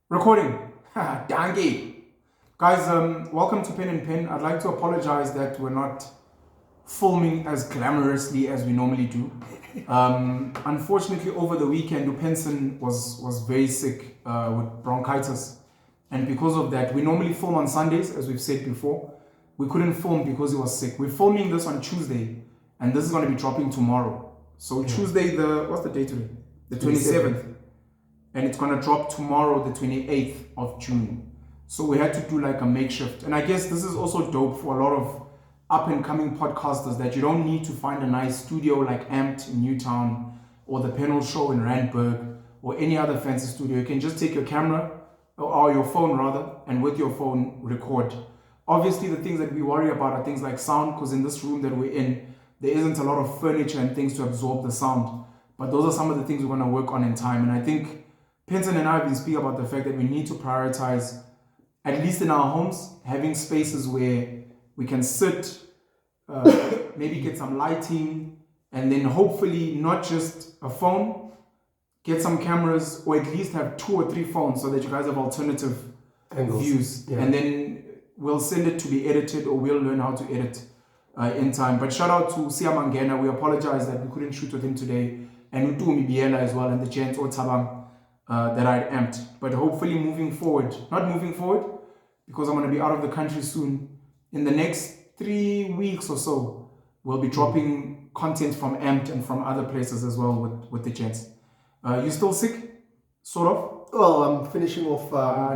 Recording. Dangy. Guys, welcome to Pen and Pen. I'd like to apologize that we're not filming as glamorously as we normally do. Unfortunately, over the weekend, Upenson was very sick with bronchitis. And because of that, we normally film on Sundays, as we've said before. We couldn't film because he was sick. We're filming this on Tuesday, and this is going to be dropping tomorrow. So Tuesday, what's the date today? The 27th. And it's going to drop tomorrow, the 28th of June. So we had to do like a makeshift. And I guess this is also dope for a lot of up-and-coming podcasters, that you don't need to find a nice studio like Amped in Newtown or the Panel Show in Randburg or any other fancy studio. You can just take your camera or your phone rather, and with your phone record. Obviously, the things that we worry about are things like sound, because in this room that we're in, there isn't a lot of furniture and things to absorb the sound. But those are some of the things we're going to work on in time. And I think Penson and I have been speaking about the fact that we need to prioritize, at least in our homes, having spaces where we can sit, maybe get some lighting, and then hopefully not just a phone, get some cameras, or at least have 2 or 3 phones so that you guys have alternative angles, views. Yeah. And then we'll send it to be edited, or we'll learn how to edit in time. But shout out to Siamangena. We apologize that we couldn't shoot with him today. And Utumi Biela as well, and the gents or Tabang. That I'd amped. But hopefully not moving forward, because I'm going to be out of the country soon. In the next 3 weeks or so, we'll be dropping content from Amped and from other places as well with the gents. You still sick? Sort of? Well, I'm finishing off...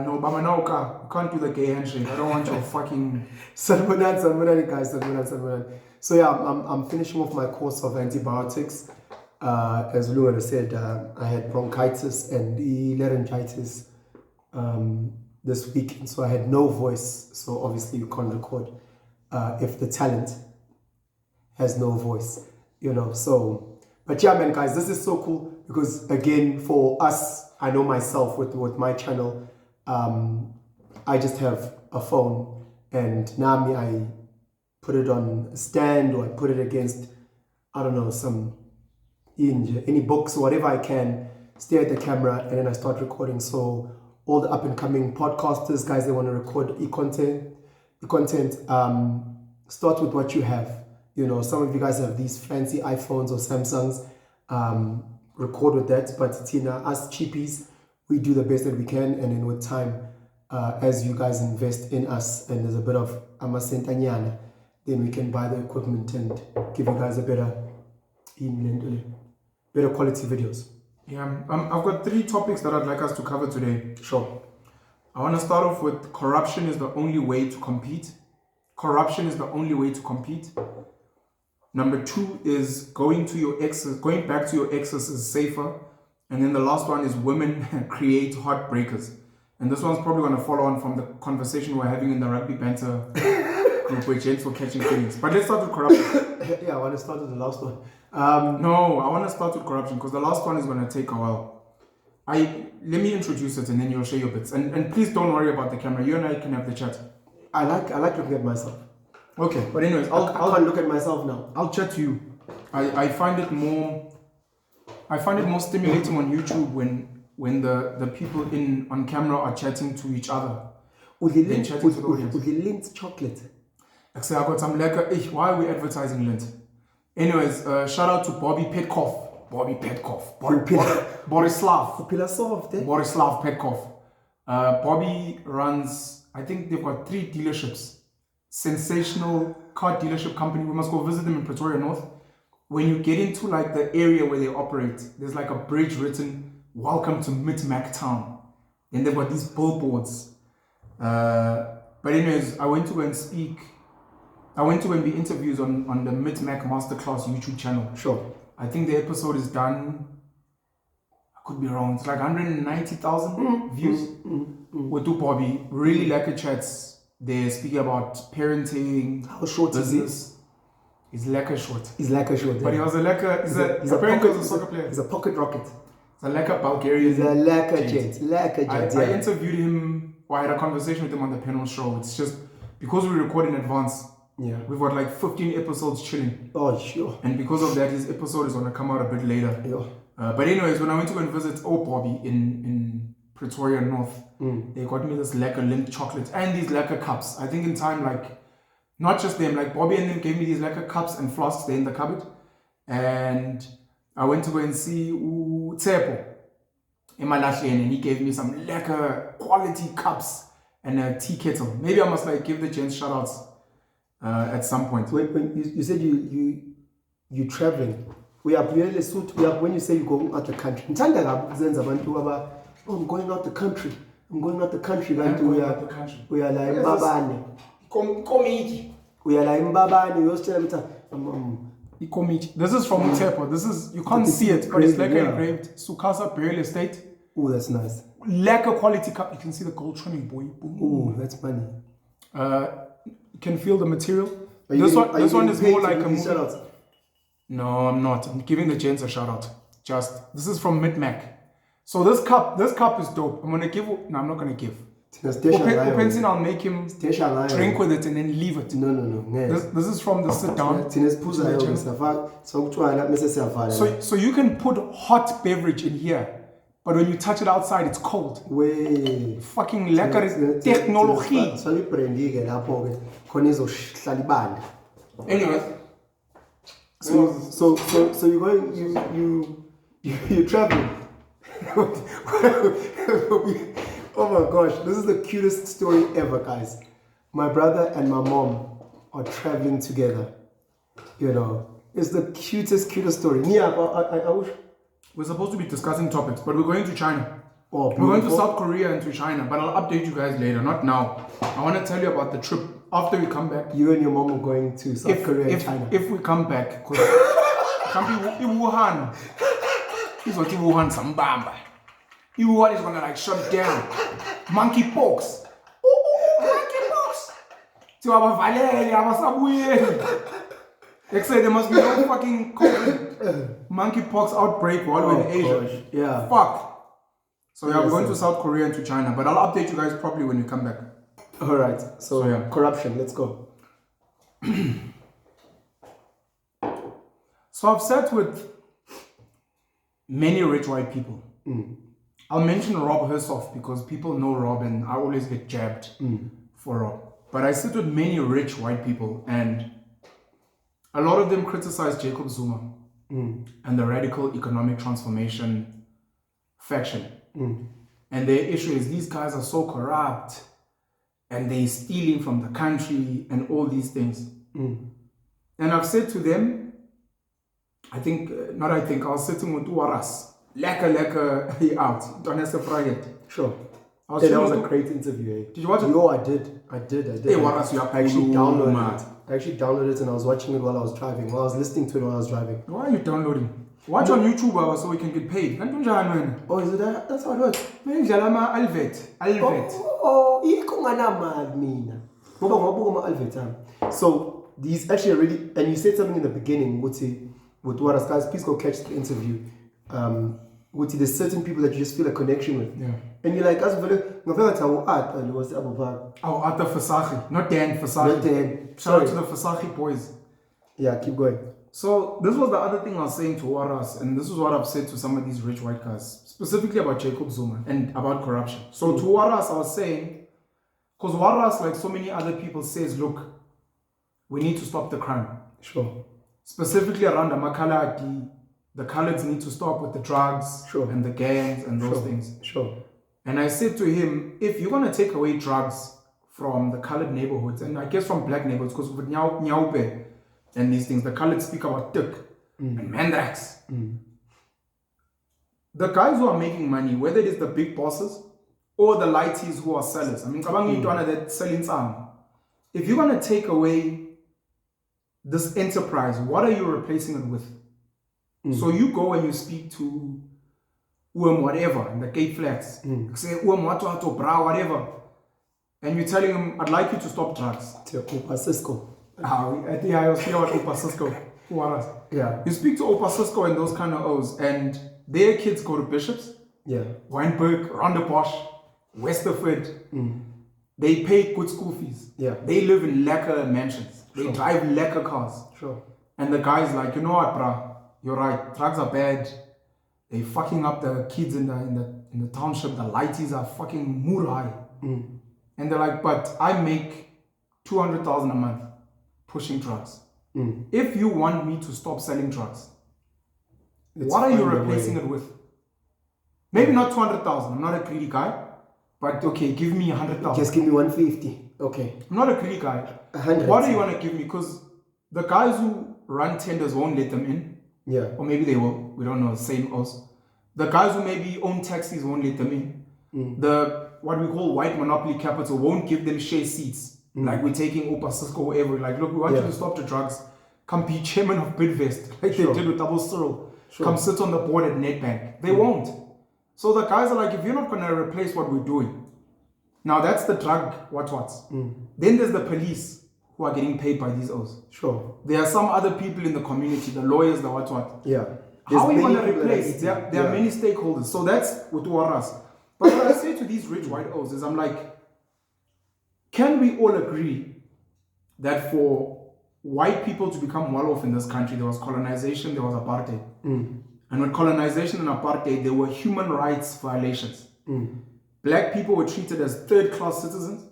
No, Bamanauka, you can't do the gay handshake. I don't want your fucking... Sanmunan, guys, Sanmunan. So yeah, I'm finishing off my course of antibiotics. As Luana said, I had bronchitis and laryngitis this weekend, so I had no voice. So obviously you can't record if the talent has no voice, you know. So, but yeah, man, guys, this is so cool because again, for us, I know myself with my channel, I just have a phone, and now I put it on a stand, or I put it against, I don't know, any books or whatever I can, stare at the camera, and then I start recording. So all the up-and-coming podcasters, guys, they want to record e-content, start with what you have. You know, some of you guys have these fancy iPhones or Samsungs, record with that. But Tina, us cheapies, we do the best that we can, and then with time, as you guys invest in us, and there's a bit of amasentanyana, then we can buy the equipment and give you guys a better quality videos. Yeah, I've got 3 topics that I'd like us to cover today. Sure. I want to start off with corruption is the only way to compete. Corruption is the only way to compete. Number 2 is going back to your exes is safer. And then the last one is women create heartbreakers. And this one's probably going to follow on from the conversation we're having in the rugby banter group where gents were catching feelings. But let's start with corruption. Yeah, I want to start with the last one. No, I want to start with corruption because the last one is going to take a while. Let me introduce it and then you'll share your bits. And please don't worry about the camera. You and I can have the chat. I like looking at myself. Okay, but anyways, I can't look at myself now. I'll chat to you. I find it more stimulating on YouTube when the people on camera are chatting to each other. With the Lindt chocolate. Actually, I got some lekker. Why are we advertising Lindt? Anyways, shout out to Borislav Petkov. Bobby runs, I think they've got 3 dealerships. Sensational car dealership company. We must go visit them in Pretoria North. When you get into like the area where they operate, there's like a bridge written, "Welcome to Mid-Mac Town." And they've got these billboards. But anyways, I went to be interviews on the Mid-Mac Masterclass YouTube channel. Sure. I think the episode is done, I could be wrong, it's like 190,000 views. With Bobby, really lekker chats. They're speaking about parenting. How short business. Is he? He's lekker short. But he was a lekker, he's a soccer player. He's a pocket rocket. He's a lekker Bulgarian. He's a lekker gent. I interviewed him, or I had a conversation with him on the Panel Show. It's just, because we record in advance, yeah, we've got like 15 episodes chilling. Oh, sure. And because of that, his episode is going to come out a bit later. Yeah. But anyways, when I went to go and visit Bobby in Pretoria North. They got me this lekker Lindt chocolate and these lekker cups. I think in time, like, not just them, like Bobby and them gave me these lekker cups and flasks. They're in the cupboard. And I went to go and see Tsepo in my last lane, and he gave me some lekker quality cups and a tea kettle. Maybe I must like give the gents shout outs at some point. When you said you traveling, when you say you're going out the country, I'm going out the country. I'm going out the country. We are like Mbabane. We are like Mbabane. This is from Utepo. This is, you can't see it, but it's like engraved Sukasa Burial Estate. Oh, that's nice. Lekker quality cup. You can see the gold trimming, boy. Oh, that's funny. You can feel the material. This one is more like a movie. No, I'm not. I'm giving the gents a shout out. This is from Mid-Mac. So this cup is dope. I'm not gonna give. I'll make him drink with it and then leave it. No. This is from the sit down. So you can put hot beverage in here, but when you touch it outside, it's cold. Fucking lekker technology. Anyway. So you're going, you're traveling. Oh my gosh, this is the cutest story ever, guys. My brother and my mom are traveling together. You know, it's the cutest story. I wish. We're supposed to be discussing topics, but we're going to China. Oh, we're going to South Korea and to China, but I'll update you guys later, not now. I want to tell you about the trip after we come back. You and your mom are going to South Korea and China. If we come back, because can't be in Wuhan. He's not in Wuhan, Sambamba. Wuhan is gonna like shut down. Monkeypox. Monkeypox. So they say there must be no fucking COVID monkeypox outbreak while we're in Asia. Gosh. Yeah. Fuck. So yeah, we're going to South Korea and to China, but I'll update you guys probably when you come back. All right. So yeah, corruption. Let's go. So I've sat with many rich white people. I'll mention Rob Hersoff because people know Rob and I always get jabbed for Rob. But I sit with many rich white people and a lot of them criticize Jacob Zuma and the radical economic transformation faction. And their issue is these guys are so corrupt and they're stealing from the country and all these things. And I've said to them, I was sitting with Waras. Lekker out. Don't have to fry it. Sure. That was a great interview. Eh? Did you watch it? Yo, I did. Hey, Waras, I actually downloaded it. I actually downloaded it and I was watching it while I was driving. While I was listening to it while I was driving. Why are you downloading? Watch on YouTube so we can get paid. Oh, is it that? That's how it works. So these actually already, and you said something in the beginning, with Waras, guys, please go catch the interview. There's certain people that you just feel a connection with. Yeah. And you're like, Ata Fasachi, not Dan Fasachi. Not Dan. Shout out to the Fasachi boys. Yeah, keep going. So this was the other thing I was saying to Waras, and this is what I've said to some of these rich white guys, specifically about Jacob Zuma and about corruption. So to Waras, I was saying, because Waras, like so many other people, says, look, we need to stop the crime. Sure. Specifically around Amakalati, the coloureds need to stop with the drugs and the gangs and those things. Sure. And I said to him, if you're going to take away drugs from the coloured neighborhoods, and I guess from black neighborhoods, because with Nyaupe and these things, the coloureds speak about tuk and mandrax. The guys who are making money, whether it is the big bosses or the lighties who are sellers, I mean, that selling some. If you're going to take away this enterprise, what are you replacing it with? So you go and you speak to whatever in the Cape Flats, say whatever, and you're telling him, I'd like you to stop drugs. Opa Cisco. Yeah. You speak to Opa Cisco and those kind of O's, and their kids go to Bishops, Wynberg, Rondebosch, Westerford. They pay good school fees. Yeah. They live in lekker mansions. They drive lekker cars. Sure. And the guy's like, you know what, bruh? You're right. Drugs are bad. They fucking up the kids in in the township, the lighties are fucking murai. And they're like, but I make 200,000 a month pushing drugs. If you want me to stop selling drugs, what are you replacing it with? Maybe not 200,000. I'm not a greedy guy, but okay, give me 100,000. Just give me 150. Okay. I'm not a greedy guy. 100. What do you want to give me? Because the guys who run tenders won't let them in. Yeah. Or maybe they will. We don't know. Same us. The guys who maybe own taxis won't let them in. The what we call white monopoly capital won't give them share seats. Like we're taking Opa, Cisco, whatever. Like, look, we want you to stop the drugs. Come be chairman of Bidvest, like they did with Double Cyril. Come sit on the board at Nedbank. They won't. So the guys are like, if you're not going to replace what we're doing, now that's the drug what's. Then there's the police who are getting paid by these O's. Sure. There are some other people in the community, the lawyers, the what. Yeah. How are you going to replace? There are many stakeholders. So that's with us. But what I say to these rich white O's is I'm like, can we all agree that for white people to become well off in this country, there was colonization, there was apartheid. And with colonization and apartheid, there were human rights violations. Black people were treated as third-class citizens.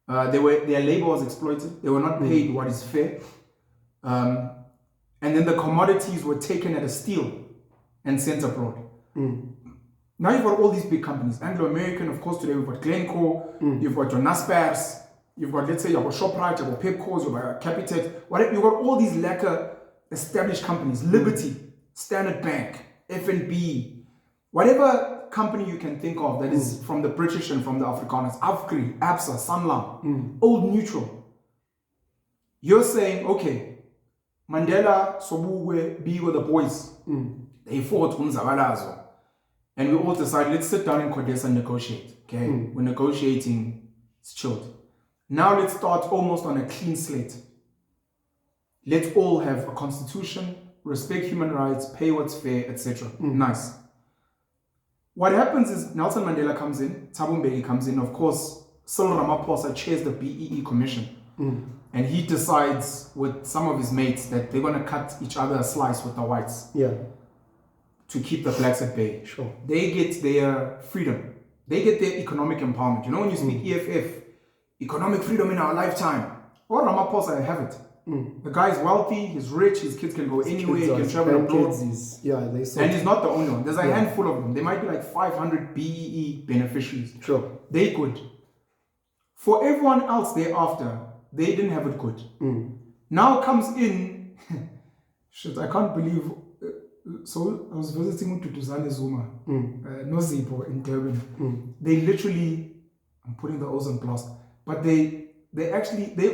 Their labor was exploited. They were not paid what is fair. And then the commodities were taken at a steal and sent abroad. Now you've got all these big companies. Anglo-American, of course, today we've got Glencore, you've got your Naspers, you've got, let's say, you've got ShopRite, you've got Pepco's, you've got Capitec, whatever. You've got all these lacquer established companies, Liberty, Standard Bank, FNB, whatever company you can think of that is from the British and from the Afrikaners, Afgri, Absa, Sanlam, Old Mutual. You're saying, okay, Mandela, Sobukwe, Bigo, the boys, they fought Unzabalazo. And we all decided, let's sit down in Kodesa and negotiate. Okay, we're negotiating, it's chilled. Now let's start almost on a clean slate. Let's all have a constitution, respect human rights, pay what's fair, etc. Nice. What happens is Nelson Mandela comes in, Thabo Mbeki comes in, of course, Cyril Ramaphosa chairs the BEE commission. And he decides with some of his mates that they're going to cut each other a slice with the whites. Yeah. To keep the blacks at bay. Sure. They get their freedom. They get their economic empowerment. You know, when you speak EFF, economic freedom in our lifetime. Or Ramaphosa have it. The guy is wealthy, he's rich, his kids can go anywhere, he can travel abroad. And he's not the only one. There's a handful of them. There might be like 500 BEE beneficiaries. Sure. They could. For everyone else thereafter, they didn't have it good. Now comes in, shit, I can't believe. So I was visiting Tutuzane Zuma, Nozipo in Durban. They literally, I'm putting the O's on blast, but they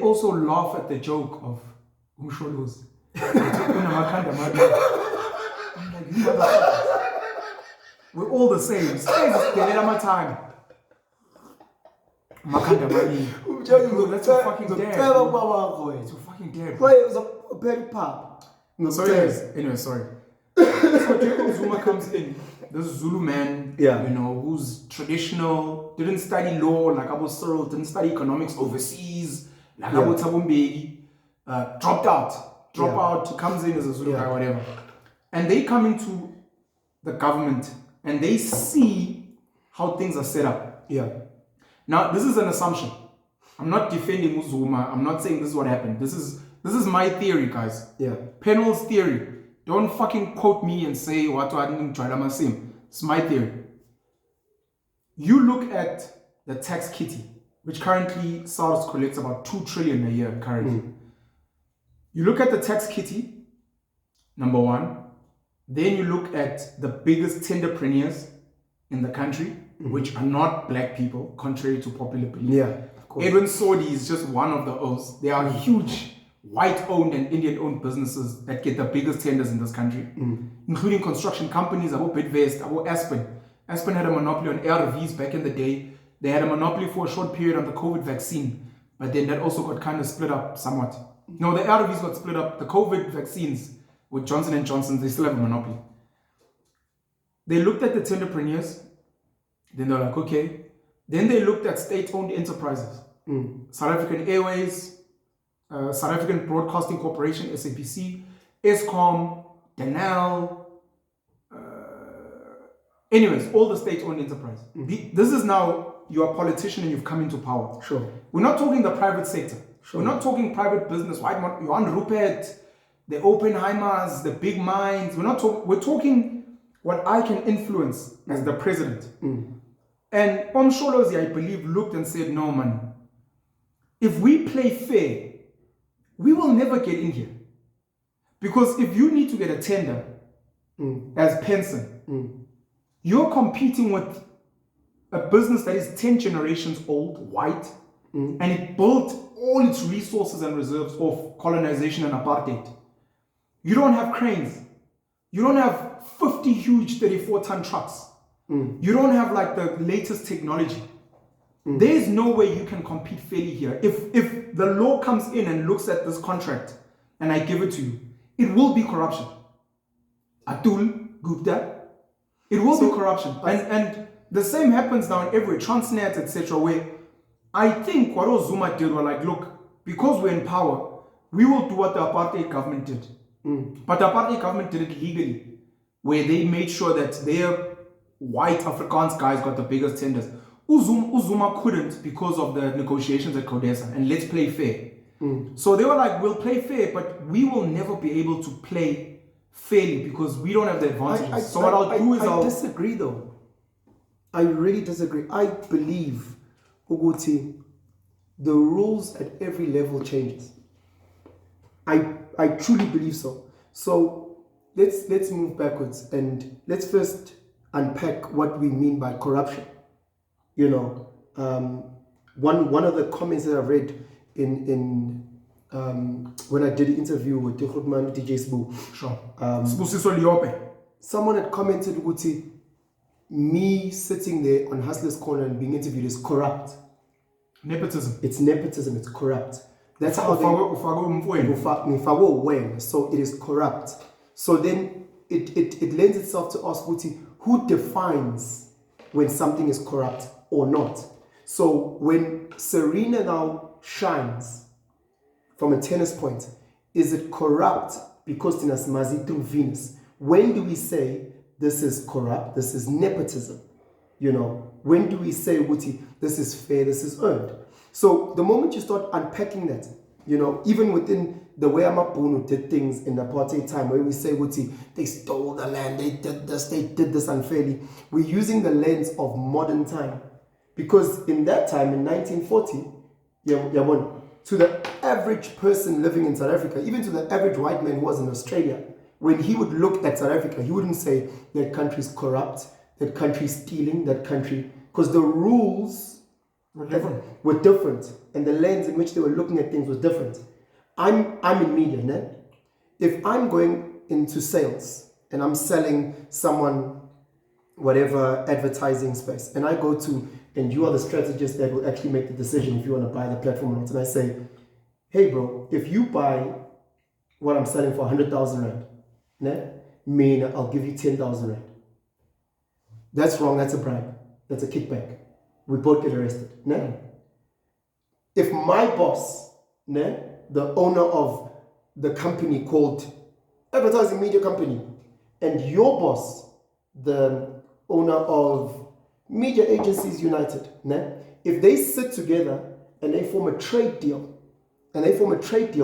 also laugh at the joke of Umsholos. I'm like, you motherfuckers. We're all the same. Time. Makanda money. That's your fucking dad. It's your fucking dad. Why it was a very pop. No, sorry. Anyway, sorry. So Jacob Zuma comes in, this Zulu man, you know, who's traditional, didn't study law like Abu Cyril, didn't study economics overseas, like Abu Thabo Mbeki, dropped out, comes in as a Zulu guy, whatever. And they come into the government and they see how things are set up. Yeah. Now, this is an assumption. I'm not defending Zuma. I'm not saying this is what happened. This is my theory, guys. Yeah. Penal's theory. Don't fucking quote me and say what I didn't try to say. It's my theory. You look at the tax kitty, which currently SARS collects about 2 trillion a year currently. You look at the tax kitty, number one. Then you look at the biggest tenderpreneurs in the country, which are not black people, contrary to popular belief. Yeah, of course. Edwin Sodi is just one of the O's. They are huge white-owned and Indian-owned businesses that get the biggest tenders in this country, including construction companies, about Bidvest, about Aspen. Aspen had a monopoly on ARVs back in the day. They had a monopoly for a short period on the COVID vaccine, but then that also got kind of split up somewhat. No, the ARVs got split up. The COVID vaccines with Johnson & Johnson, they still have a monopoly. They looked at the tenderpreneurs, then they're like, okay. Then they looked at state-owned enterprises. South African Airways, South African Broadcasting Corporation, SABC, Eskom, Danel, Anyways, all the state-owned enterprise. This is now, you're a politician and you've come into power. Sure. We're not talking the private sector. Sure. We're not talking private business. Johan Rupert, the Oppenheimers, the big minds. We're talking what I can influence as the president. And Omsholozi, I believe, looked and said, no, man, if we play fair, we will never get in here. Because if you need to get a tender as Penson, you're competing with a business that is 10 generations old, white, and it built all its resources and reserves off colonization and apartheid. You don't have cranes. You don't have 50 huge 34-ton trucks. You don't have like the latest technology. There is no way you can compete fairly here. If the law comes in and looks at this contract and I give it to you, it will be corruption. Atul Gupta, it will be corruption. And the same happens now in every Transnet, etc., where I think what Zuma did were like, look, because we're in power, we will do what the apartheid government did. But the apartheid government did it legally, where they made sure that their white Afrikaans guys got the biggest tenders. Uzuma couldn't because of the negotiations at Codesa, and let's play fair. So they were like, we'll play fair, but we will never be able to play fairly because we don't have the advantages. I disagree though. I really disagree. I believe, Uguti, the rules at every level changes. I truly believe so. So let's move backwards and let's first unpack what we mean by corruption. You know, one of the comments that I read in when I did the interview with Tikhutman DJ Sbu. Sure. Someone had commented, Uguti, me sitting there on Hustler's Corner and being interviewed is corrupt. Nepotism. It's nepotism, it's corrupt. That's how so it is corrupt. So then it lends itself to ask, Uguti, who defines when something is corrupt or not? So when Serena now shines from a tennis point, is it corrupt because Tinas Mazi through Venus? When do we say this is corrupt, this is nepotism? You know, when do we say, Wuti, this is fair, this is earned? So the moment you start unpacking that, you know, even within the way Amapunu did things in the apartheid time, where we say, Wuti, they stole the land, they did this unfairly, we're using the lens of modern time. Because in that time, in 1940, to the average person living in South Africa, even to the average white man who was in Australia, when he would look at South Africa, he wouldn't say that country's corrupt, that country's stealing, that country, because the rules were different, and the lens in which they were looking at things was different. I'm in media, né? If I'm going into sales and I'm selling someone whatever advertising space, and I go to, and you are the strategist that will actually make the decision if you want to buy the platform or not, and I say, hey bro, if you buy what I'm selling for 100,000 Rand, né? I'll give you 10,000 Rand. That's wrong, that's a bribe, that's a kickback. We both get arrested. Né? If my boss, né, the owner of the company called Advertising Media Company, and your boss, the owner of Media Agencies United, né, if they sit together and they form a trade deal,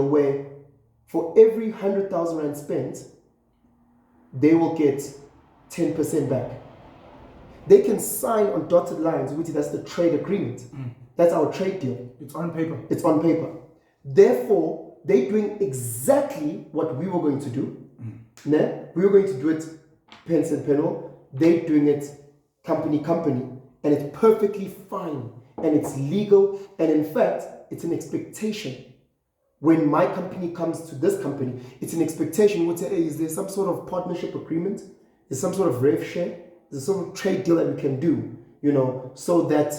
where for every 100,000 Rand spent, they will get 10% back. They can sign on dotted lines, which that's the trade agreement. That's our trade deal. It's on paper. It's on paper. Therefore, they're doing exactly what we were going to do. Né? We were going to do it pence and penal. They're doing it company, and it's perfectly fine, and it's legal, and in fact, it's an expectation. When my company comes to this company, it's an expectation. We'll say, hey, is there some sort of partnership agreement? Is some sort of rev share? Is there some sort of trade deal that we can do, you know, so that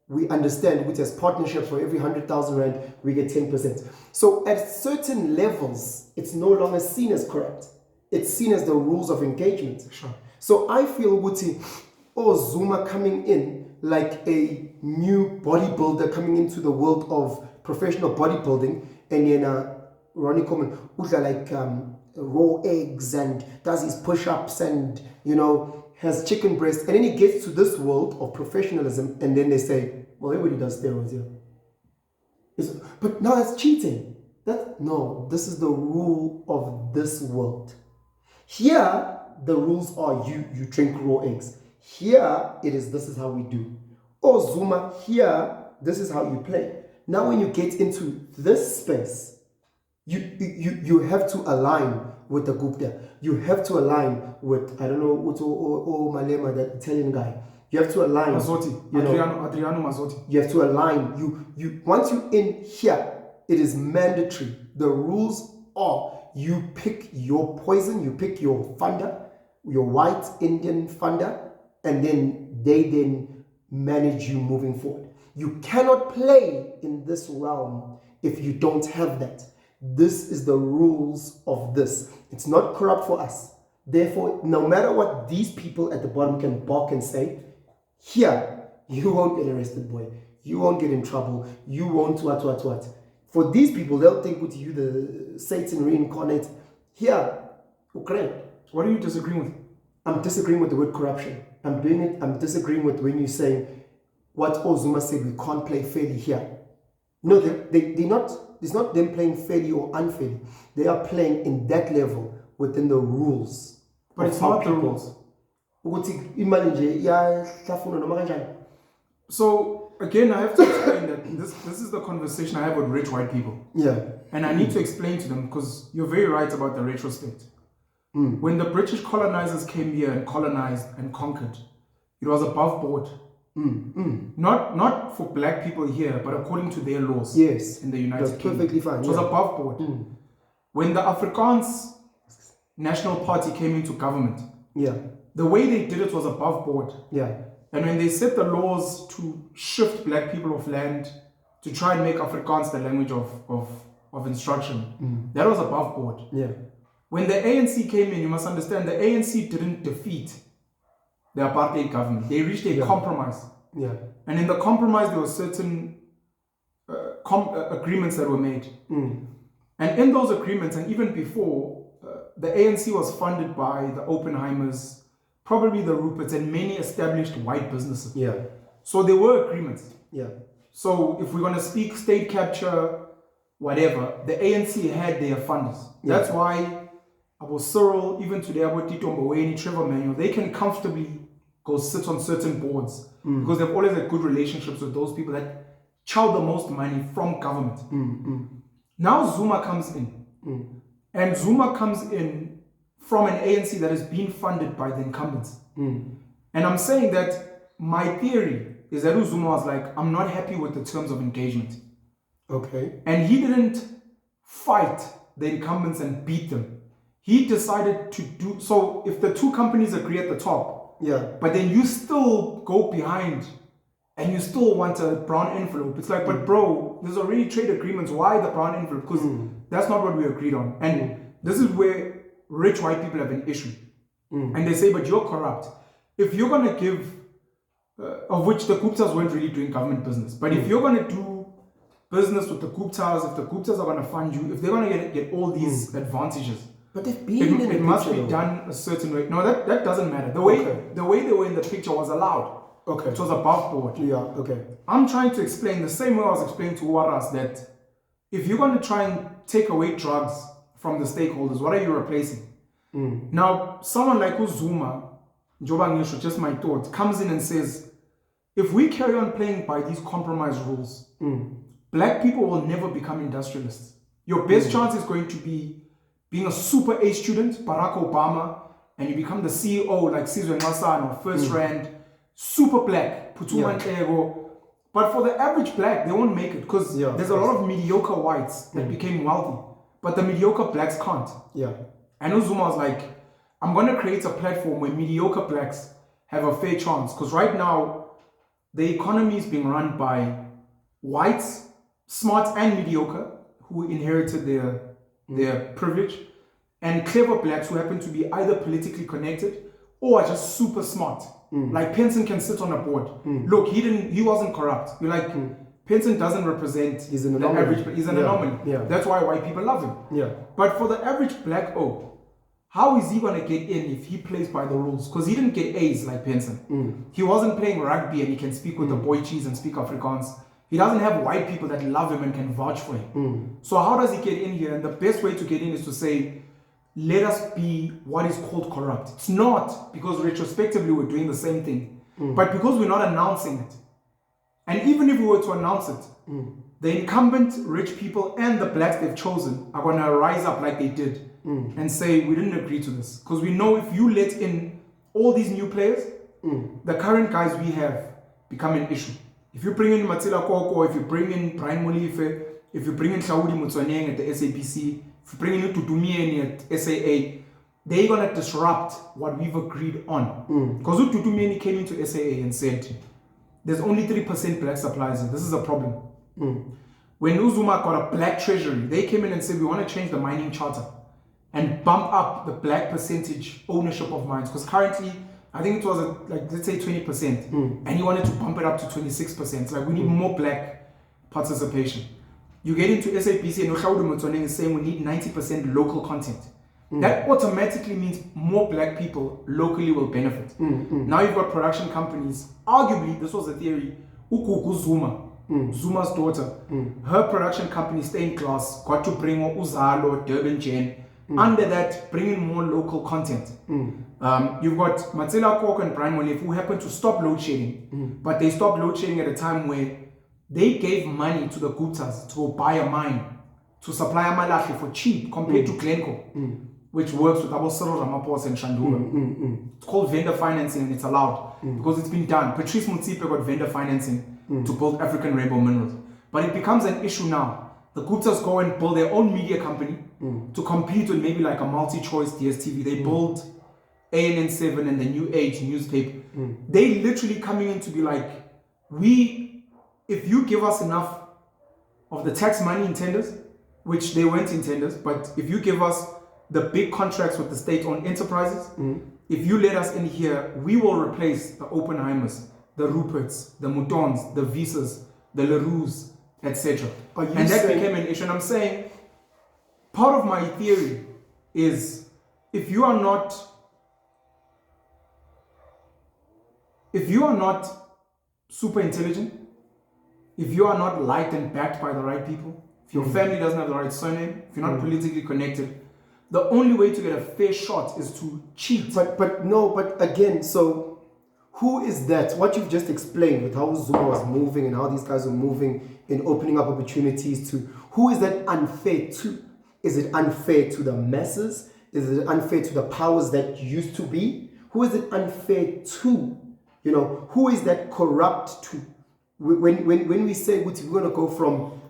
we understand which has partnerships for every 100,000 Rand, we get 10%. So at certain levels, it's no longer seen as corrupt. It's seen as the rules of engagement. Sure. So I feel, Wuti, Zuma coming in like a new bodybuilder coming into the world of professional bodybuilding, and then Ronnie Coleman, who's like raw eggs and does his push-ups and, you know, has chicken breast, and then he gets to this world of professionalism, and then they say, well, everybody does steroids here. But now that's cheating. No, this is the rule of this world. Here, the rules are you drink raw eggs. Here, this is how we do. Oh, Zuma, here, this is how you play. Now, when you get into this space, you have to align with the Gupta. You have to align with, I don't know, or Malema, that Italian guy. You have to align. Mazzotti. Adriano Mazzotti. You have to align. You once you're in here, it is mandatory. The rules are you pick your poison, you pick your funder, your white Indian funder, and then they manage you moving forward. You cannot play in this realm if you don't have that. This is the rules of this. It's not corrupt for us. Therefore, no matter what these people at the bottom can bark and say, here, you won't get arrested, boy. You won't get in trouble. You won't what. For these people, they'll think with you the Satan reincarnate. Here, Ukraine. What are you disagreeing with? I'm disagreeing with the word corruption. I'm disagreeing with when you say what Ozuma said, we can't play fairly here. No, they're not. It's not them playing fairly or unfairly. They are playing in that level within the rules. But it's not the rules. So again, I have to explain that this is the conversation I have with rich white people. Yeah. And I need to explain to them, because you're very right about the retrospect. When the British colonizers came here and colonized and conquered, it was above board. Not for black people here, but according to their laws. Yes. In the United Kingdom. Perfectly fine. It was above board. When the Afrikaans National Party came into government, the way they did it was above board. And when they set the laws to shift black people of land to try and make Afrikaans the language of instruction, that was above board. When the ANC came in, you must understand, the ANC didn't defeat the apartheid government. They reached a compromise. And in the compromise, there were certain agreements that were made. And in those agreements, and even before, the ANC was funded by the Oppenheimers, probably the Ruperts, and many established white businesses. So there were agreements. So if we're going to speak state capture, whatever, the ANC had their funders. That's why Abu Cyril, even today, Abu Tito Mboweni, Trevor Manuel, they can comfortably go sit on certain boards because they've always had good relationships with those people that chow the most money from government. Now Zuma comes in, and Zuma comes in from an ANC that has been funded by the incumbents. And I'm saying that my theory is that Zuma was like, I'm not happy with the terms of engagement. And he didn't fight the incumbents and beat them. He decided to do so. If the two companies agree at the top, but then you still go behind and you still want a brown envelope, it's like, but bro, there's already trade agreements. Why the brown envelope? Because that's not what we agreed on. And this is where rich white people have an issue. And they say, but you're corrupt. If you're going to give, of which the Guptas weren't really doing government business, but if you're going to do business with the Guptas, if the Guptas are going to fund you, if they're going to get all these advantages, but they've been it must be done a certain way. No, that doesn't matter. The way they were in the picture was allowed. It was above board. I'm trying to explain the same way I was explaining to Waras that if you're going to try and take away drugs from the stakeholders, what are you replacing? Now, someone like Uzuma, Jobangisho, just my thought, comes in and says, if we carry on playing by these compromise rules, black people will never become industrialists. Your best chance is going to be being a super A student, Barack Obama, and you become the CEO like Sizwe Nxasana or First Rand, super black, Putuma Ntego. But for the average black, they won't make it because there's a lot of mediocre whites that became wealthy, but the mediocre blacks can't. And Uzuma was like, I'm going to create a platform where mediocre blacks have a fair chance, because right now, the economy is being run by whites, smart and mediocre, who inherited their privilege, and clever blacks who happen to be either politically connected or are just super smart. Like Penson can sit on a board. Look, he wasn't corrupt. You're like, Penson doesn't represent the average, but he's an anomaly. That's why white people love him. But for the average black how is he going to get in if he plays by the rules? Because he didn't get A's like Benson. He wasn't playing rugby and he can speak with the boy cheese and speak Afrikaans. He doesn't have white people that love him and can vouch for him. So how does he get in here? And the best way to get in is to say, let us be what is called corrupt. It's not because retrospectively we're doing the same thing, but because we're not announcing it. And even if we were to announce it, the incumbent rich people and the blacks they've chosen are going to rise up like they did and say, we didn't agree to this. Because we know if you let in all these new players, the current guys we have become an issue. If you bring in Matsila Koko, if you bring in Brian Molife, if you bring in Claudi Mutswaneng at the SAPC, if you bring in Tutumieni at SAA, they're going to disrupt what we've agreed on. Because Tutumieni came into SAA and said, there's only 3% black suppliers. This is a problem. When Uzuma got a black treasury, they came in and said, we want to change the mining charter and bump up the black percentage ownership of mines. Because currently, I think it was like, let's say 20%. And he wanted to bump it up to 26%. It's like, we need more black participation. You get into SAPC and Oshaudu Motsoneng is saying we need 90% local content. That automatically means more black people locally will benefit. Now you've got production companies. Arguably, this was a theory. Ukuku Zuma, Zuma's daughter, her production company, Stained Glass, got to bring Uzalo, Durban Jen. Under that, bring in more local content. You've got Matsila Koko and Brian Molef who happened to stop load shedding, but they stopped load shedding at a time where they gave money to the Guptas to buy a mine, to supply Amalahle for cheap compared to Glencoe, which works with Abu Cyril Ramaphosa and Shandula. It's called vendor financing and it's allowed because it's been done. Patrice Motsepe got vendor financing to build African rainbow minerals. But it becomes an issue now. The Guptas go and build their own media company to compete with maybe like a multi-choice DSTV. They build ANN7 and the New Age newspaper. They literally coming in to be like, if you give us enough of the tax money in tenders, which they weren't in tenders, but if you give us the big contracts with the state-owned enterprises, if you let us in here, we will replace the Oppenheimers, the Ruperts, the Moutons, the Visas, the Lerouxs, etc. And that became an issue. And I'm saying, part of my theory is, if you are not super intelligent, if you are not liked and backed by the right people, if your family doesn't have the right surname, if you're not politically connected, the only way to get a fair shot is to cheat. But again, so who is that? What you've just explained with how Zuma was moving and how these guys are moving in opening up opportunities to, who is that unfair to? Is it unfair to the masses? Is it unfair to the powers that used to be? Who is it unfair to? You know, who is that corrupt to? When we say we're going to go from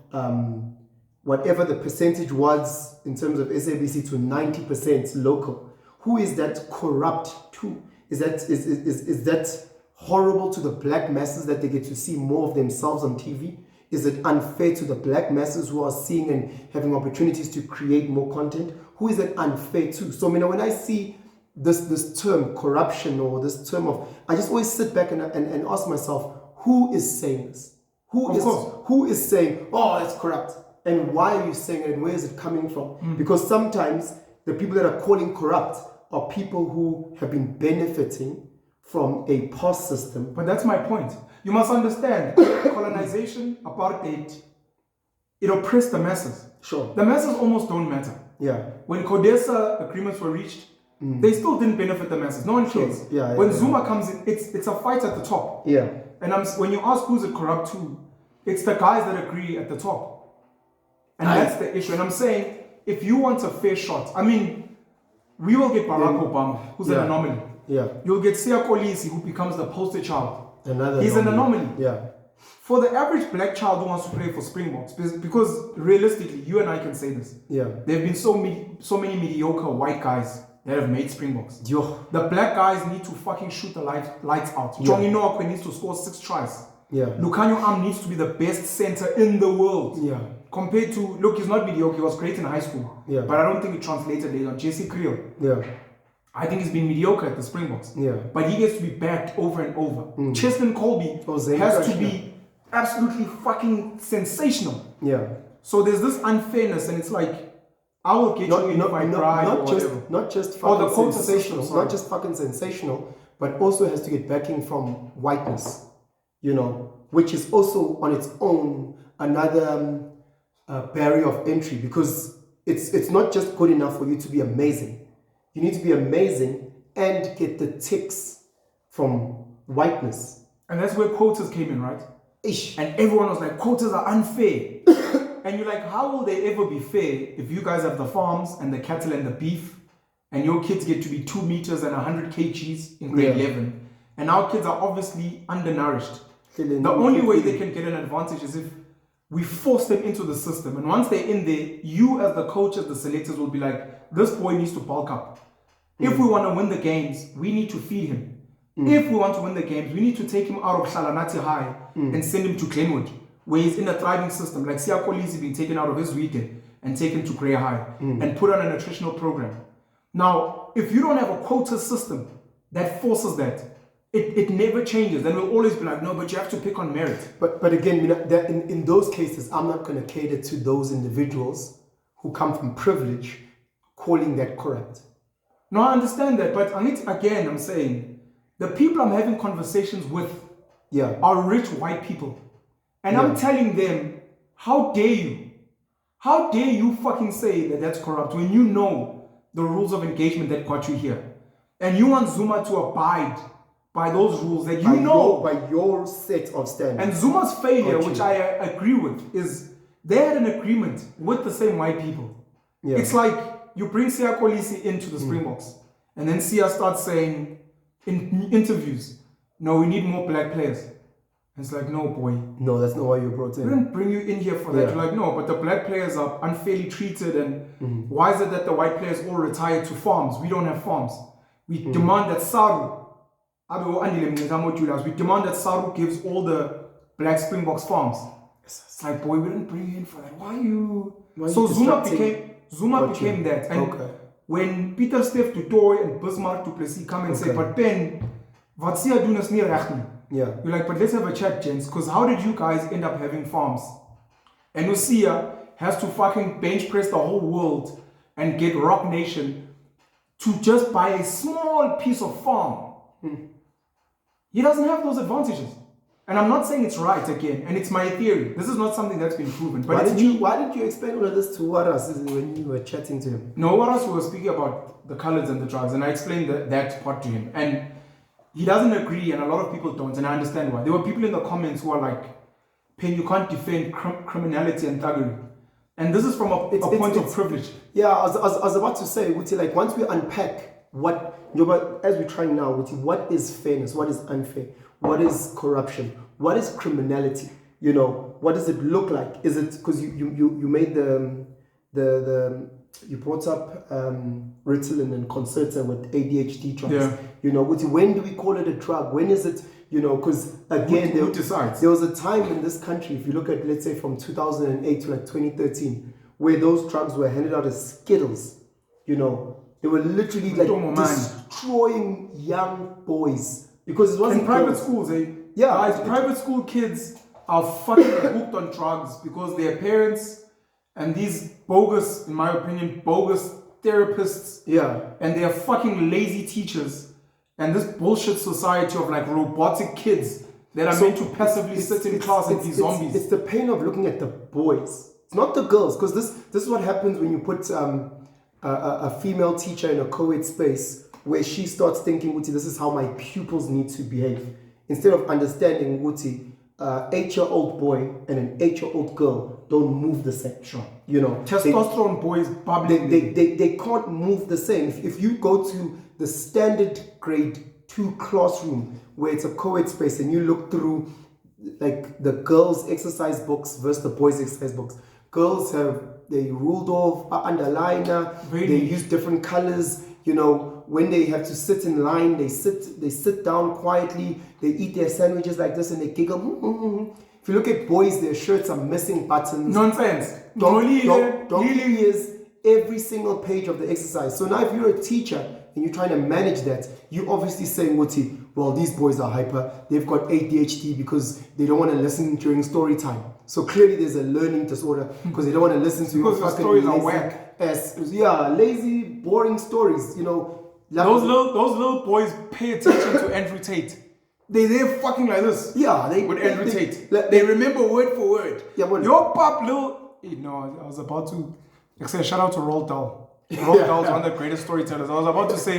whatever the percentage was in terms of SABC to 90% local, who is that corrupt to? Is that horrible to the black masses that they get to see more of themselves on TV? Is it unfair to the black masses who are seeing and having opportunities to create more content? Who is it unfair to? So, you know, when I see this term corruption or this term of, I just always sit back and ask myself, who is saying this? Who is saying, oh, it's corrupt? And why are you saying it? And where is it coming from? Because sometimes the people that are calling corrupt are people who have been benefiting from a past system. But that's my point. You must understand, colonization, apartheid, it oppressed the masses. Sure. The masses almost don't matter. Yeah. When CODESA agreements were reached, they still didn't benefit the masses. No one cares. Yeah, when Zuma comes in, it's a fight at the top. Yeah. And when you ask who's it corrupt to, it's the guys that agree at the top. And that's the issue. And I'm saying, if you want a fair shot, I mean, we will get Barack Obama, who's an anomaly. Yeah. You'll get Siya Kolisi, who becomes the poster child. He's an anomaly. Yeah. For the average black child who wants to play for Springboks, because realistically, you and I can say this. Yeah. There have been so many mediocre white guys that have made Springboks. Yo. The black guys need to fucking shoot the lights out. Yeah. Jongi Noakwe needs to score 6 tries. Yeah. Lucanio Am needs to be the best center in the world. Yeah. Compared to, look, he's not mediocre, he was great in high school. Yeah. But I don't think it translated later on. Jesse Creel. Yeah. I think he's been mediocre at the Springboks. Yeah. But he gets to be backed over and over. Cheston Colby has to be absolutely fucking sensational. Yeah. So there's this unfairness, and it's like, I will get you in if I cry or whatever. Not just Or fucking the quota sensational, system, not just fucking sensational, but also has to get backing from whiteness, you know, which is also on its own another barrier of entry, because it's not just good enough for you to be amazing. You need to be amazing and get the ticks from whiteness. And that's where quotas came in, right? Ish. And everyone was like, quotas are unfair. And you're like, how will they ever be fair if you guys have the farms and the cattle and the beef, and your kids get to be 2 meters and 100 kgs in grade 11, and our kids are obviously undernourished. The only way they can get an advantage is if we force them into the system. And once they're in there, you as the coaches, the selectors will be like, this boy needs to bulk up. If we want to win the games, we need to feed him. If we want to win the games, we need to take him out of Shalanati High and send him to Glenwood, where he's in a thriving system. Like Siya Kolisi being taken out of his weekend and taken to Grey High and put on a nutritional program. Now, if you don't have a quota system that forces that, it never changes. Then we'll always be like, no, but you have to pick on merit. But again, in those cases, I'm not going to cater to those individuals who come from privilege calling that correct. No, I understand that. But I'm saying, the people I'm having conversations with are rich white people. And I'm telling them, how dare you? How dare you fucking say that that's corrupt when you know the rules of engagement that got you here? And you want Zuma to abide by those rules that you know. By your set of standards. And Zuma's failure, which I agree with, is they had an agreement with the same white people. Yeah. It's like you bring Siya Kolisi into the Springboks, and then Siya starts saying in interviews, no, we need more black players. And it's like, no, boy. No, that's not why you brought in. We didn't bring you in here for that. You're like, no, but the black players are unfairly treated, and why is it that the white players all retired to farms? We don't have farms. We demand that Saru, we demand that Saru gives all black Springboks farms. It's like, boy, we didn't bring you in for that. Why you so Zuma became that. And when Peter Steph Dutoy and Bismarck du Plessis come and say, but Ben, wat Siya doen is nie reg nie. Yeah. You're like, but let's have a chat, gents, because how did you guys end up having farms? And Usia has to fucking bench press the whole world and get Rock Nation to just buy a small piece of farm. He doesn't have those advantages. And I'm not saying it's right again, and it's my theory. This is not something that's been proven. But why did you explain all of this to Waras when you were chatting to him? No, Waras was speaking about the colors and the drugs, and I explained that part to him. And he doesn't agree, and a lot of people don't, and I understand why. There were people in the comments who are like, Pen, you can't defend criminality and thuggery. And this is from a point of privilege. Yeah, I was about to say, like, once we unpack as we're trying now, what is fairness, what is unfair, what is corruption, what is criminality, what does it look like? Is it, because you made you brought up Ritalin and Concerta with ADHD drugs. Yeah. When do we call it a drug? When is it, because again, who decides? There was a time in this country, if you look at, let's say, from 2008 to like 2013, where those drugs were handed out as Skittles. They were literally like destroying young boys because it wasn't in private schools. Guys, private school kids are fucking hooked on drugs because their parents and these bogus, in my opinion, bogus therapists, and they are fucking lazy teachers, and this bullshit society of like robotic kids that are meant to passively sit in class and be zombies. It's the pain of looking at the boys. It's not the girls, because this is what happens when you put a female teacher in a co-ed space where she starts thinking, Wuti, this is how my pupils need to behave. Instead of understanding, Wuti, 8-year-old boy and an 8-year-old girl don't move the same. Sure. Testosterone boys bubbling. They can't move the same. If you go to the standard grade 2 classroom where it's a co-ed space and you look through like the girls' exercise books versus the boys' exercise books, girls they ruled off underliner, they use different colors, when they have to sit in line, they sit down quietly, they eat their sandwiches like this and they giggle. If you look at boys, their shirts are missing buttons. Nonsense. Donkey ears every single page of the exercise. So now if you're a teacher and you're trying to manage that, you obviously saying, Wuti, well, these boys are hyper. They've got ADHD because they don't want to listen during story time. So clearly there's a learning disorder because they don't want to listen to because the stories are whack. Lazy, boring stories, Those little boys pay attention to Andrew Tate. They're fucking like this. Yeah, with Andrew Tate. They remember word for word. Yeah, but your pop little. I was about to say shout out to Roald Dahl. Roald Dahl's one of the greatest storytellers. I was about to say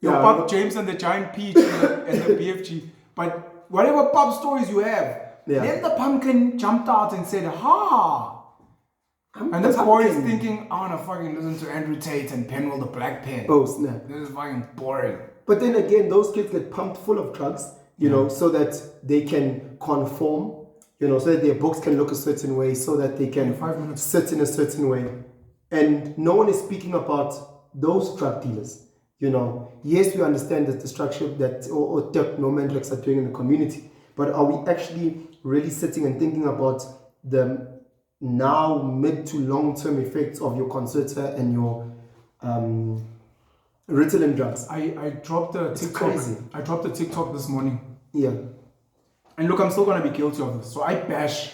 your pop James and the Giant Peach and the BFG. But whatever pop stories you have, then the pumpkin jumped out and said, "Ha!" And this boy is thinking, I want to fucking listen to Andrew Tate and Penwell the Black Pen. Oh, snap. This is fucking boring. But then again, those kids get pumped full of drugs, so that they can conform, so that their books can look a certain way, so that they can sit in a certain way. And no one is speaking about those drug dealers. Yes, we understand the destruction that or nomenclatures are doing in the community, but are we actually really sitting and thinking about the now mid to long-term effects of your Concerta and your Ritalin drugs? I dropped a TikTok. Crazy. I dropped a TikTok this morning. Yeah. And look, I'm still gonna be guilty of this. So I bash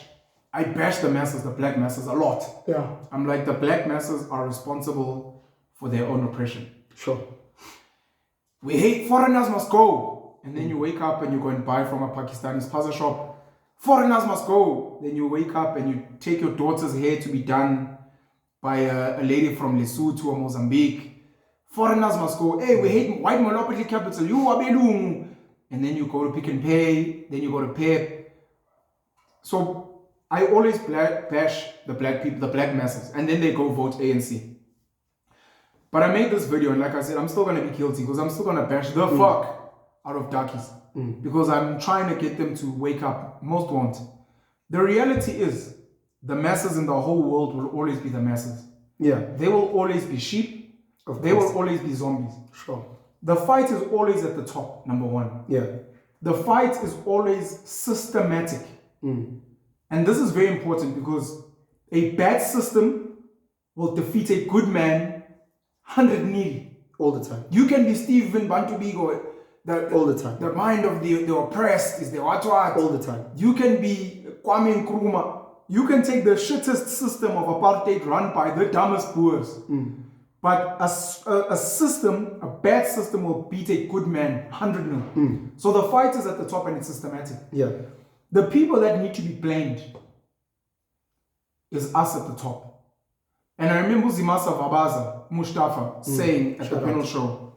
the masses, the black masses, a lot. Yeah. I'm like, the black masses are responsible for their own oppression. Sure. We hate foreigners must go. And then you wake up and you go and buy from a Pakistani spaza shop. Foreigners must go. Then you wake up and you take your daughter's hair to be done by a lady from Lesotho or Mozambique. Foreigners must go. Hey, we hate white monopoly capital. You abelungu. And then you go to Pick and Pay. Then you go to Pep. So I always bash the black people, the black masses. And then they go vote ANC. But I made this video and like I said, I'm still going to be guilty because I'm still going to bash the fuck out of darkies. Because I'm trying to get them to wake up. Most won't. The reality is, the masses in the whole world will always be the masses. Yeah. They will always be sheep. They will always be zombies. Sure. The fight is always at the top, number one. Yeah. The fight is always systematic. And this is very important because a bad system will defeat a good man 100-0. All the time. You can be Stephen Bantu Bigo. All the time. The mind of the oppressed is the what? All the time. You can be Kwame Nkrumah. You can take the shittest system of apartheid run by the dumbest Boers. But a system, a bad system will beat a good man 100-0. So the fight is at the top and it's systematic. Yeah. The people that need to be blamed is us at the top. And I remember Zimasa Vabaza, Mustafa, saying at the panel show,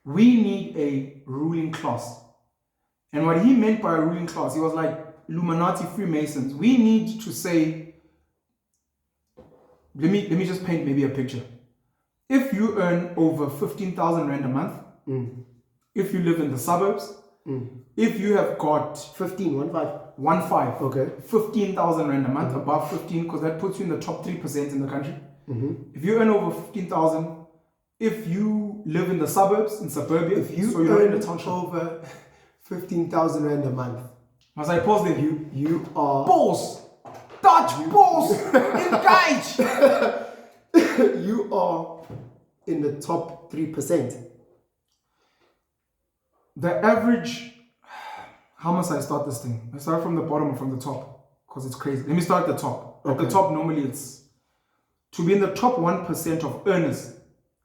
we need a ruling class. And what he meant by a ruling class, he was like, Illuminati Freemasons. We need to say, let me just paint maybe a picture. If you earn over 15,000 Rand a month, if you live in the suburbs, if you have got 15, 15, okay, 15,000 Rand a month, above 15, because that puts you in the top 3% in the country. If you earn over 15,000, if you live in the suburbs, in suburbia, if you so earn over 15,000 Rand a month, must I pause there? You are balls, Dutch balls, engage. You are in the top 3%. The average, how must I start this thing? I start from the bottom or from the top? Because it's crazy. Let me start at the top. At the top, normally it's to be in the top 1% of earners.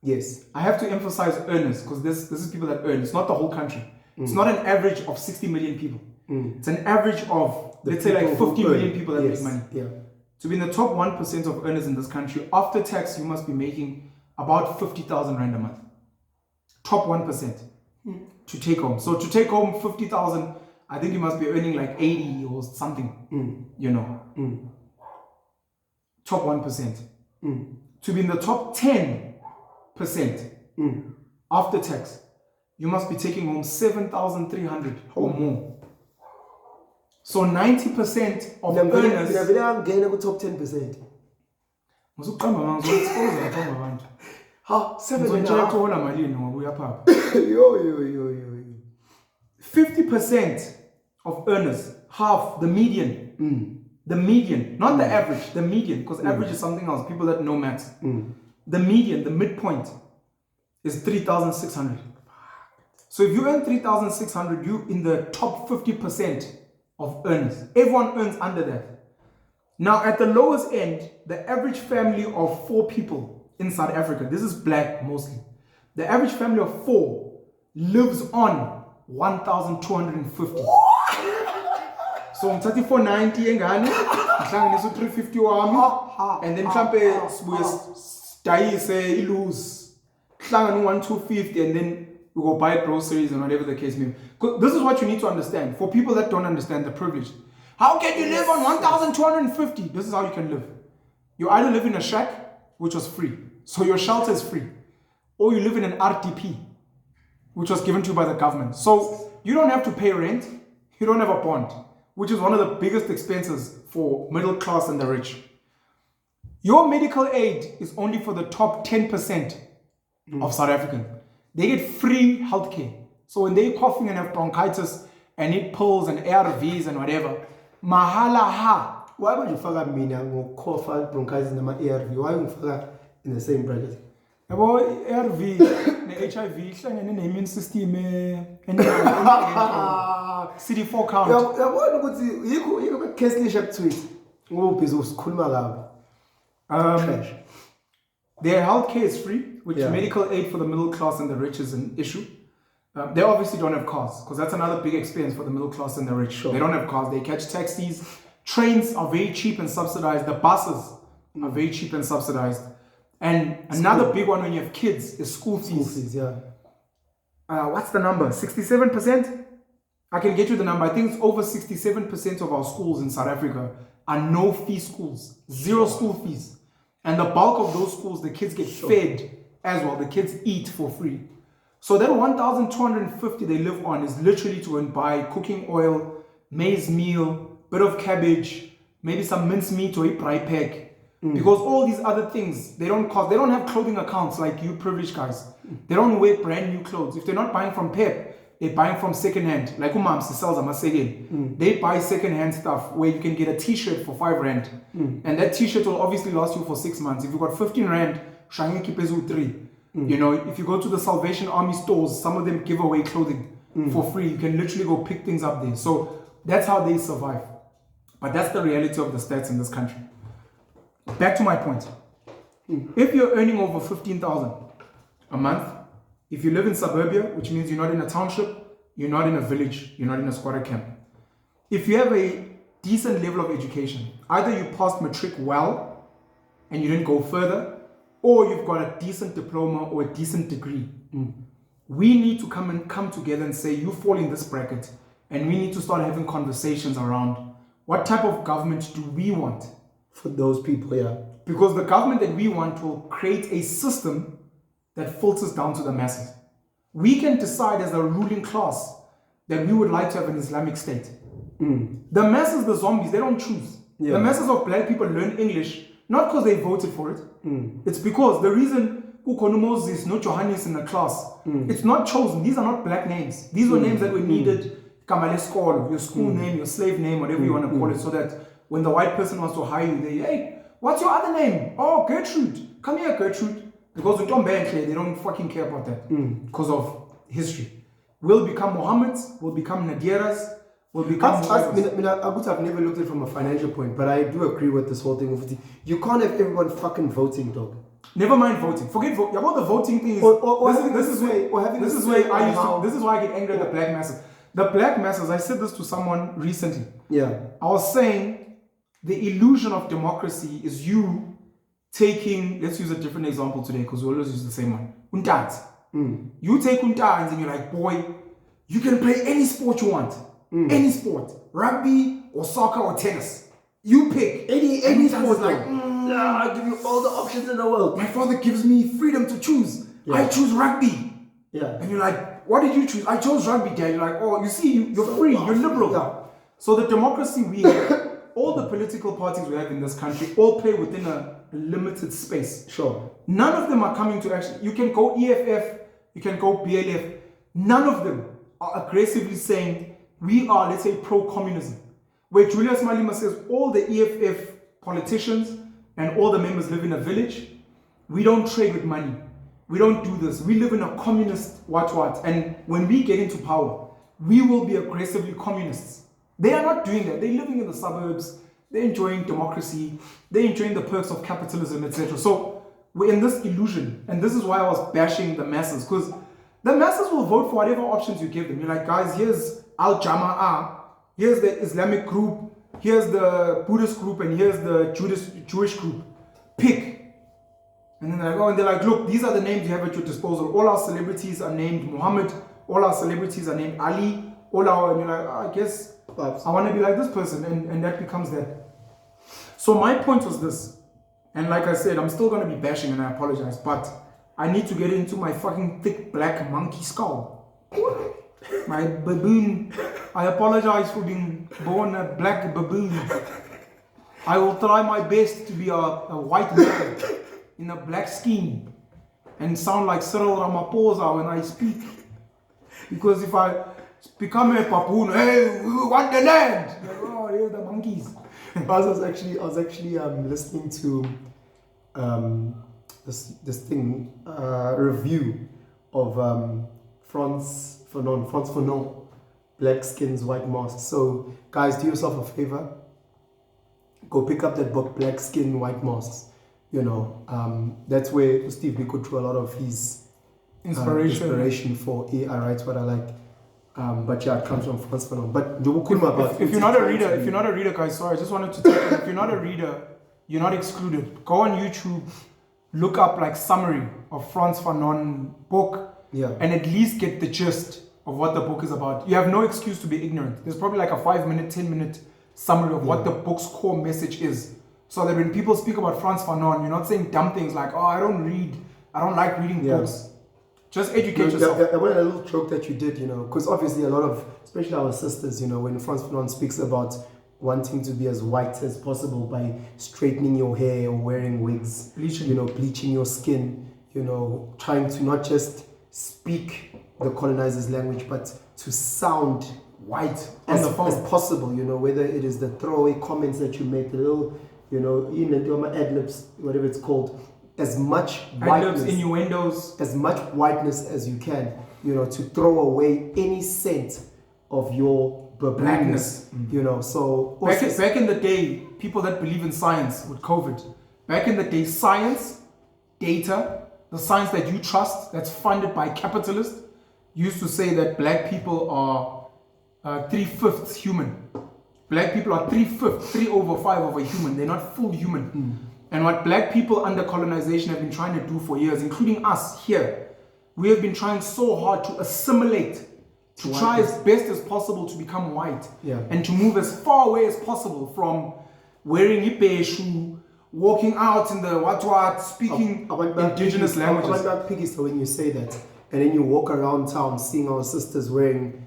Yes. I have to emphasize earners because this is people that earn. It's not the whole country. It's not an average of 60 million people. It's an average of, let's say, like 50 million people that make money. Yeah. To be in the top 1% of earners in this country, after tax, you must be making about 50,000 Rand a month. Top 1%. To take home. So to take home 50,000, I think you must be earning like 80 or something, Top 1%. To be in the top 10% after tax, you must be taking home 7,300 or more. So 90% of earners... top 10%. Ha, 7.5. 50% of earners, half, the median. The median, not the average, the median, because average is something else, people that know maths. The median, the midpoint, is 3,600. So if you earn 3,600, you in the top 50% of earners. Everyone earns under that. Now, at the lowest end, the average family of 4 people in South Africa, this is black mostly, the average family of 4 lives on 1,250. So I'm 3490 engane, ngihlanganisa 350 wami, and then mhlambe sibuye say lose. Hlangana 1250 and then we go buy groceries and whatever the case may be. This is what you need to understand. For people that don't understand the privilege. How can you live on 1,250? This is how you can live. You either live in a shack, which was free. So your shelter is free. Or you live in an RDP, which was given to you by the government. So you don't have to pay rent. You don't have a bond, which is one of the biggest expenses for middle class and the rich. Your medical aid is only for the top 10% of South Africans. They get free healthcare. So when they're coughing and have bronchitis and need pills and ARVs and whatever, mahala ha. Why would you fuck me now? Cough, bronchitis, and ARV. Why would you fuck in the same bracket? About ARV, the HIV, and the immune system, and CD4 count. You can shop tweet. Their healthcare is free, which medical aid for the middle class and the rich is an issue. They obviously don't have cars, because that's another big expense for the middle class and the rich. Sure. They don't have cars. They catch taxis. Trains are very cheap and subsidized. The buses are very cheap and subsidized. And another big one when you have kids is school fees. What's the number? 67%? I can get you the number. I think it's over 67% of our schools in South Africa are no-fee schools. 0 school fees. And the bulk of those schools, the kids get fed as well. The kids eat for free. So that 1,250 they live on is literally to go and buy cooking oil, maize meal, bit of cabbage, maybe some mince meat or a braai pack. Because all these other things, they don't cost. They don't have clothing accounts like you privileged guys. They don't wear brand new clothes. If they're not buying from Pep, they're buying from secondhand. Like Umams sells them a second. They buy secondhand stuff where you can get a t-shirt for 5 rand. And that t-shirt will obviously last you for 6 months. If you got 15 rand, Shangi Kipezu 3. You know, if you go to the Salvation Army stores, some of them give away clothing for free. You can literally go pick things up there. So that's how they survive. But that's the reality of the stats in this country. Back to my point. If you're earning over 15,000 a month, if you live in suburbia, which means you're not in a township, you're not in a village, you're not in a squatter camp. If you have a decent level of education, either you passed matric well and you didn't go further, or you've got a decent diploma or a decent degree. We need to come together and say, you fall in this bracket, and we need to start having conversations around what type of government do we want for those people, because the government that we want will create a system that filters down to the masses. We can decide as a ruling class that we would like to have an Islamic state. The masses, the zombies, they don't choose. The masses of black people learn English not because they voted for it. It's because the reason Moses, no Johannes in the class, it's not chosen. These are not black names. These were names that were needed. Kamale your school name, your slave name, whatever you want to call it, so that when the white person wants to hire you, they, hey, what's your other name? Oh, Gertrude. Come here, Gertrude. Because they don't fucking care about that because of history. We'll become Mohammeds, we'll become Nadiras, we'll become... I've never looked at it from a financial point, but I do agree with this whole thing of you can't have everyone fucking voting, dog. Never mind voting. Forget voting. About the voting thing is... This is why I get angry at the black masses. The black masses, I said this to someone recently. I was saying the illusion of democracy is you taking, let's use a different example today because we always use the same one. Untats. You take Untans and you're like, boy, you can play any sport you want. Any sport. Rugby or soccer or tennis. You pick. Any sport. Like, I'll give you all the options in the world. My father gives me freedom to choose. I choose rugby. And you're like, what did you choose? I chose rugby, Dad. You're like, oh, you see, you're free, you're liberal. So the democracy we have, all the political parties we have in this country all play within a limited space. None of them are coming to action. You can go EFF, you can go BLF. None of them are aggressively saying, we are, let's say, pro-communism. Where Julius Malema says all the EFF politicians and all the members live in a village. We don't trade with money. We don't do this. We live in a communist what. And when we get into power, we will be aggressively communists. They are not doing that. They're living in the suburbs. They're enjoying democracy. They're enjoying the perks of capitalism, etc. So we're in this illusion. And this is why I was bashing the masses. Because the masses will vote for whatever options you give them. You're like, guys, here's Al-Jama'ah. Here's the Islamic group. Here's the Buddhist group. And here's the Jewish group. Pick. And then they're like, look, these are the names you have at your disposal. All our celebrities are named Muhammad. All our celebrities are named Ali. And you're like, I guess I want to be like this person. And that becomes that. So my point was this. And like I said, I'm still going to be bashing and I apologize. But I need to get into my fucking thick black monkey skull. My baboon. I apologize for being born a black baboon. I will try my best to be a white man in a black skin and sound like Cyril Ramaphosa when I speak. Because if I become a baboon, hey, we want the land. Like, oh, here's the monkeys. I was actually listening to this thing review of Frantz Fanon, Black Skins, White Masks. So guys, do yourself a favor. Go pick up that book, Black Skin, White Masks. You know, that's where Steve Biko drew a lot of his inspiration for I write what I like. But yeah, it comes from Frantz Fanon. But if you're not a reader, guys, sorry, I just wanted to tell you, if you're not a reader, you're not excluded. Go on YouTube, look up like summary of Frantz Fanon book, and at least get the gist of what the book is about. You have no excuse to be ignorant. There's probably like a 5-minute, 10-minute summary of what the book's core message is. So that when people speak about Frantz Fanon, you're not saying dumb things like, oh, I don't like reading books. Just educate yourself. I want a little joke that you did, you know, because obviously a lot of, especially our sisters, you know, when Frantz Fanon speaks about wanting to be as white as possible by straightening your hair or wearing wigs, bleaching your skin, you know, trying to not just speak the colonizer's language, but to sound white as possible, you know, whether it is the throwaway comments that you make, the little, you know, ad-libs, whatever it's called, as much whiteness, innuendos, as much whiteness as you can, you know, to throw away any scent of your blackness, you know. So back in the day, people that believe in science with COVID, back in the day, science, data, the science that you trust, that's funded by capitalists, used to say that black people are 3/5 human. Black people are 3/5, 3/5 of a human. They're not full human. And what black people under colonization have been trying to do for years, including us here, we have been trying so hard to assimilate, to try as best as possible to become white, and to move as far away as possible from wearing ibeshu, walking out in the what, speaking indigenous languages. I want that piggy, so when you say that, and then you walk around town seeing our sisters wearing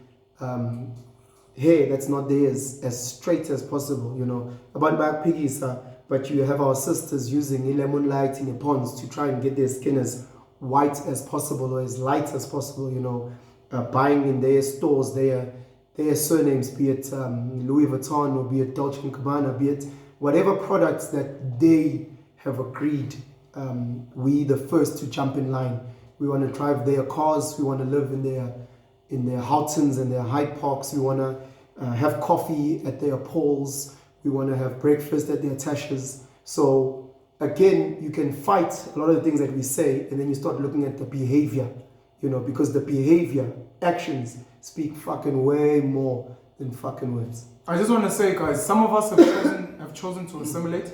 hair that's not theirs, as straight as possible, you know. About back piggies, but you have our sisters using lemon light in the ponds to try and get their skin as white as possible or as light as possible, you know, buying in their stores their surnames, be it Louis Vuitton or be it Dolce & Gabbana, be it whatever products that they have agreed, we the first to jump in line. We want to drive their cars, we want to live in their Houghtons and their Hyde Parks, we want to have coffee at their Pauls, we want to have breakfast at their Tashes. So again, you can fight a lot of the things that we say, and then you start looking at the behavior, you know, because the behavior, actions speak fucking way more than fucking words. I just want to say, guys, some of us have chosen to assimilate.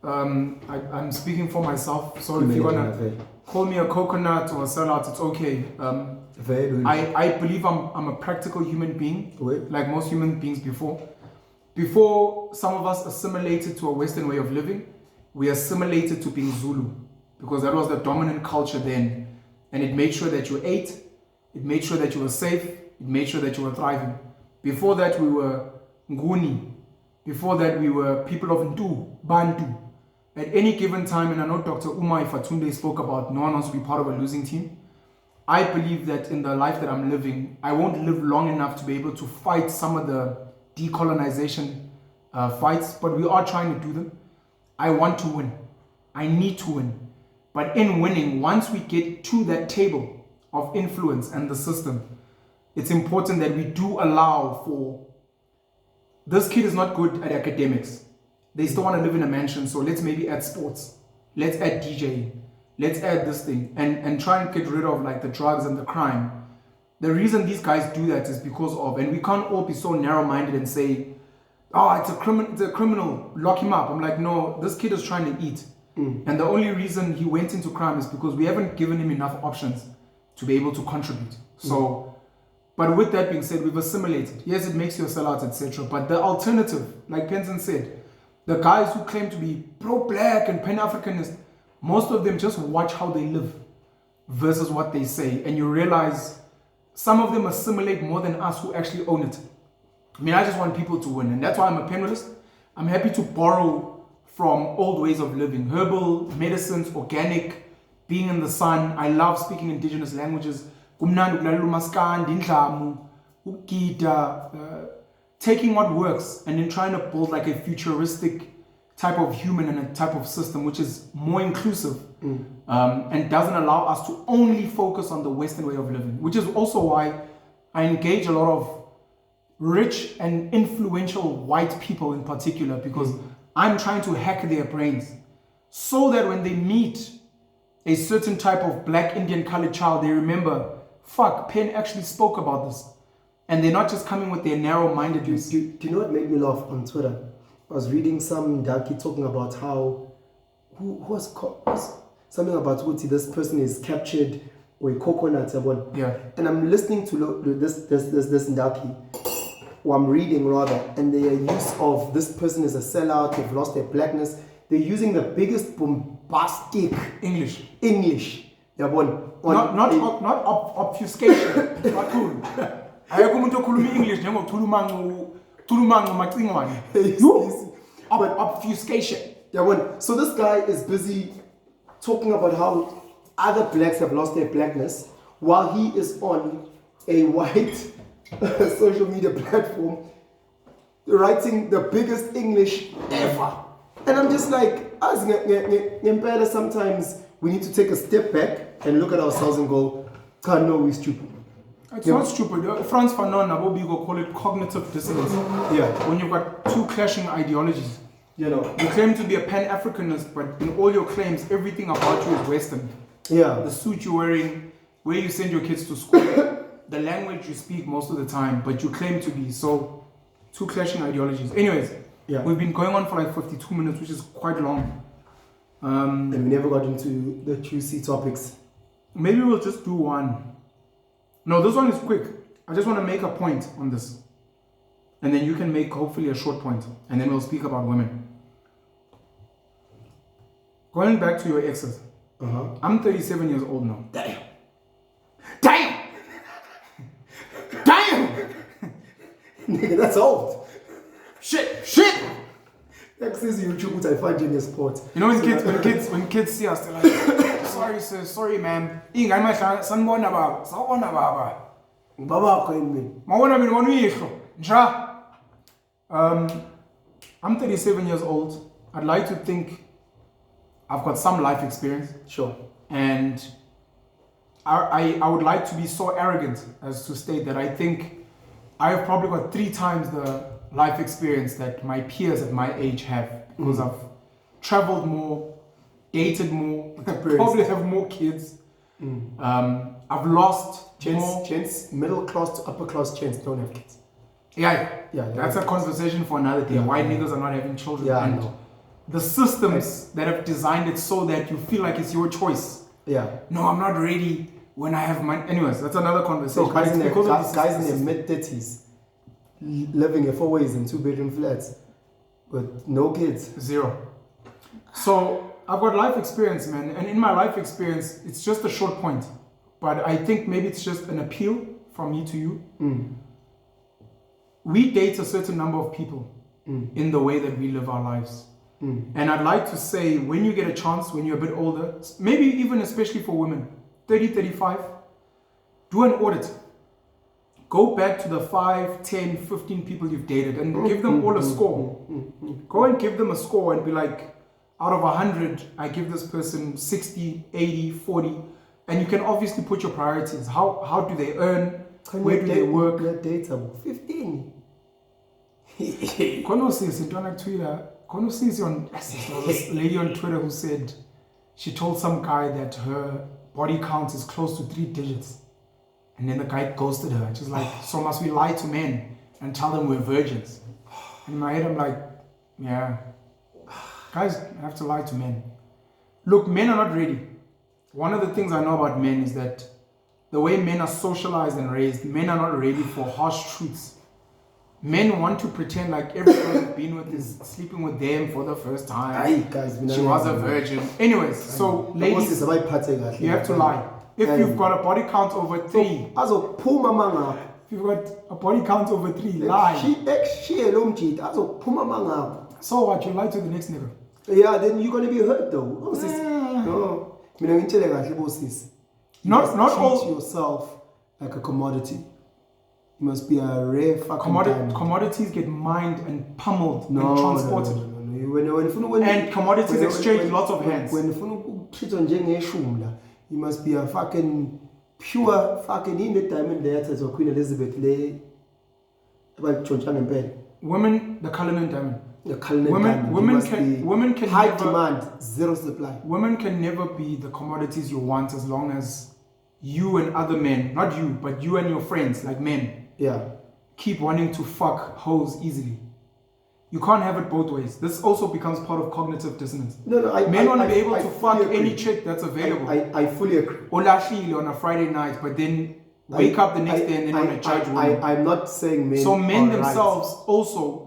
I'm speaking for myself, so if you're gonna call me a coconut or a sellout, it's okay. I believe I'm a practical human being, like most human beings before. Before some of us assimilated to a Western way of living, we assimilated to being Zulu, because that was the dominant culture then. And it made sure that you ate, it made sure that you were safe, it made sure that you were thriving. Before that, we were Nguni. Before that, we were people of Ntu, Bantu. At any given time, and I know Dr. Umar Fatunde spoke about no one wants to be part of a losing team. I believe that in the life that I'm living, I won't live long enough to be able to fight some of the decolonization fights, but we are trying to do them. I want to win. I need to win. But in winning, once we get to that table of influence and the system, it's important that we do allow for, this kid is not good at academics. They still want to live in a mansion, so let's maybe add sports. Let's add DJing. Let's add this thing and try and get rid of like the drugs and the crime. The reason these guys do that is because of, and we can't all be so narrow-minded and say, oh, it's a criminal, lock him up. I'm like, no, this kid is trying to eat. And the only reason he went into crime is because we haven't given him enough options to be able to contribute. So, but with that being said, we've assimilated. Yes, it makes you a sellout, etc. But the alternative, like Penson said, the guys who claim to be pro-black and pan-Africanist, most of them just watch how they live versus what they say. And you realize some of them assimilate more than us who actually own it. I mean, I just want people to win. And that's why I'm a penalist. I'm happy to borrow from old ways of living. Herbal medicines, organic, being in the sun. I love speaking indigenous languages. Taking what works and then trying to build like a futuristic type of human and a type of system which is more inclusive and doesn't allow us to only focus on the Western way of living, which is also why I engage a lot of rich and influential white people in particular, because I'm trying to hack their brains so that when they meet a certain type of black Indian colored child, they remember, fuck, Penn actually spoke about this. And they're not just coming with their narrow-mindedness. Do you know what made me laugh on Twitter? I was reading some Daki talking about how, who was something about Uti, this person is captured or a coconut. Yeah. And I'm listening to this Daki, or I'm reading rather, and their use of this person is a sellout, they've lost their blackness. They're using the biggest bombastic English. Yeah, not obfuscation. Not cool. Ayekho umuntu okhuluma English njengokhuluma ngomacingwane. Obfuscation. Yeah, so this guy is busy talking about how other blacks have lost their blackness while he is on a white social media platform writing the biggest English ever. And I'm just like, sometimes we need to take a step back and look at ourselves and go, God, no, we're stupid. It's not stupid. Franz Fanon, Abobigo call it cognitive dissonance. Yeah. When you've got two clashing ideologies. You know. You claim to be a pan-Africanist, but in all your claims, everything about you is Western. Yeah. The suit you're wearing, where you send your kids to school, the language you speak most of the time, but you claim to be. So, two clashing ideologies. Anyways, we've been going on for like 52 minutes, which is quite long. And we never got into the juicy topics. Maybe we'll just do one. No, this one is quick. I just want to make a point on this. And then you can make hopefully a short point. And then we'll speak about women. Going back to your exes. I'm 37 years old now. Damn! Nigga, that's old. Shit! Exes YouTube, I find in your sport. You know when kids see us, they're like, sorry sir, sorry ma'am. Sanbona baba. I'm 37 years old. I'd like to think I've got some life experience. Sure. And I would like to be so arrogant as to state that I think I have probably got 3 times the life experience that my peers at my age have, because I've traveled more, dated more, probably have more kids. I've lost gents, middle class to upper class gents don't have kids. Yeah, that's a conversation for another day. Why niggas are not having children. Yeah, and I know. The systems that have designed it so that you feel like it's your choice. Yeah. No, I'm not ready when I have my... Anyways, that's another conversation. So guys in their mid-30s living in 4 ways in 2-bedroom flats with no kids. 0. So I've got life experience, man. And in my life experience, it's just a short point. But I think maybe it's just an appeal from me to you. We date a certain number of people in the way that we live our lives. And I'd like to say, when you get a chance, when you're a bit older, maybe even especially for women, 30, 35, do an audit. Go back to the 5, 10, 15 people you've dated and give them all a score. Go and give them a score and be like, out of 100, I give this person 60, 80, 40. And you can obviously put your priorities. How do they earn? Where do they work? Data 15. Konosis in Twitter. Konosis on this lady on Twitter who said she told some guy that her body count is close to 3 digits. And then the guy ghosted her. She's like, so must we lie to men and tell them we're virgins? And in my head, I'm like, yeah. Guys have to lie to men. Look, men are not ready. One of the things I know about men is that the way men are socialized and raised, men are not ready for harsh truths. Men want to pretend like everyone's been with is sleeping with them for the first time. Aye, guys, she was a virgin. Anyways, so ladies, you have to lie. If you've got a body count over 3, if you've got a body count over 3, lie. So what? You lie to the next nigga. Yeah, then you're gonna be hurt though. No. Not treat yourself like a commodity. You must be a rare fucking diamond. Commodities get mined and pummeled and transported. No. And commodities exchange lots of hands. When you treat on you must be a fucking pure fucking in the diamond there as Queen Elizabeth lay about Chonchang and Ben. Women, the Cullinan diamond. The Cullinan diamond. Women can high never, demand, zero supply. Women can never be the commodities you want as long as you and other men, not you, but you and your friends, like men, keep wanting to fuck hoes easily. You can't have it both ways. This also becomes part of cognitive dissonance. Men want to be able to fuck any chick that's available. I fully agree. Or on a Friday night, but then wake up the next day and then want to judge women. I'm not saying men. So men themselves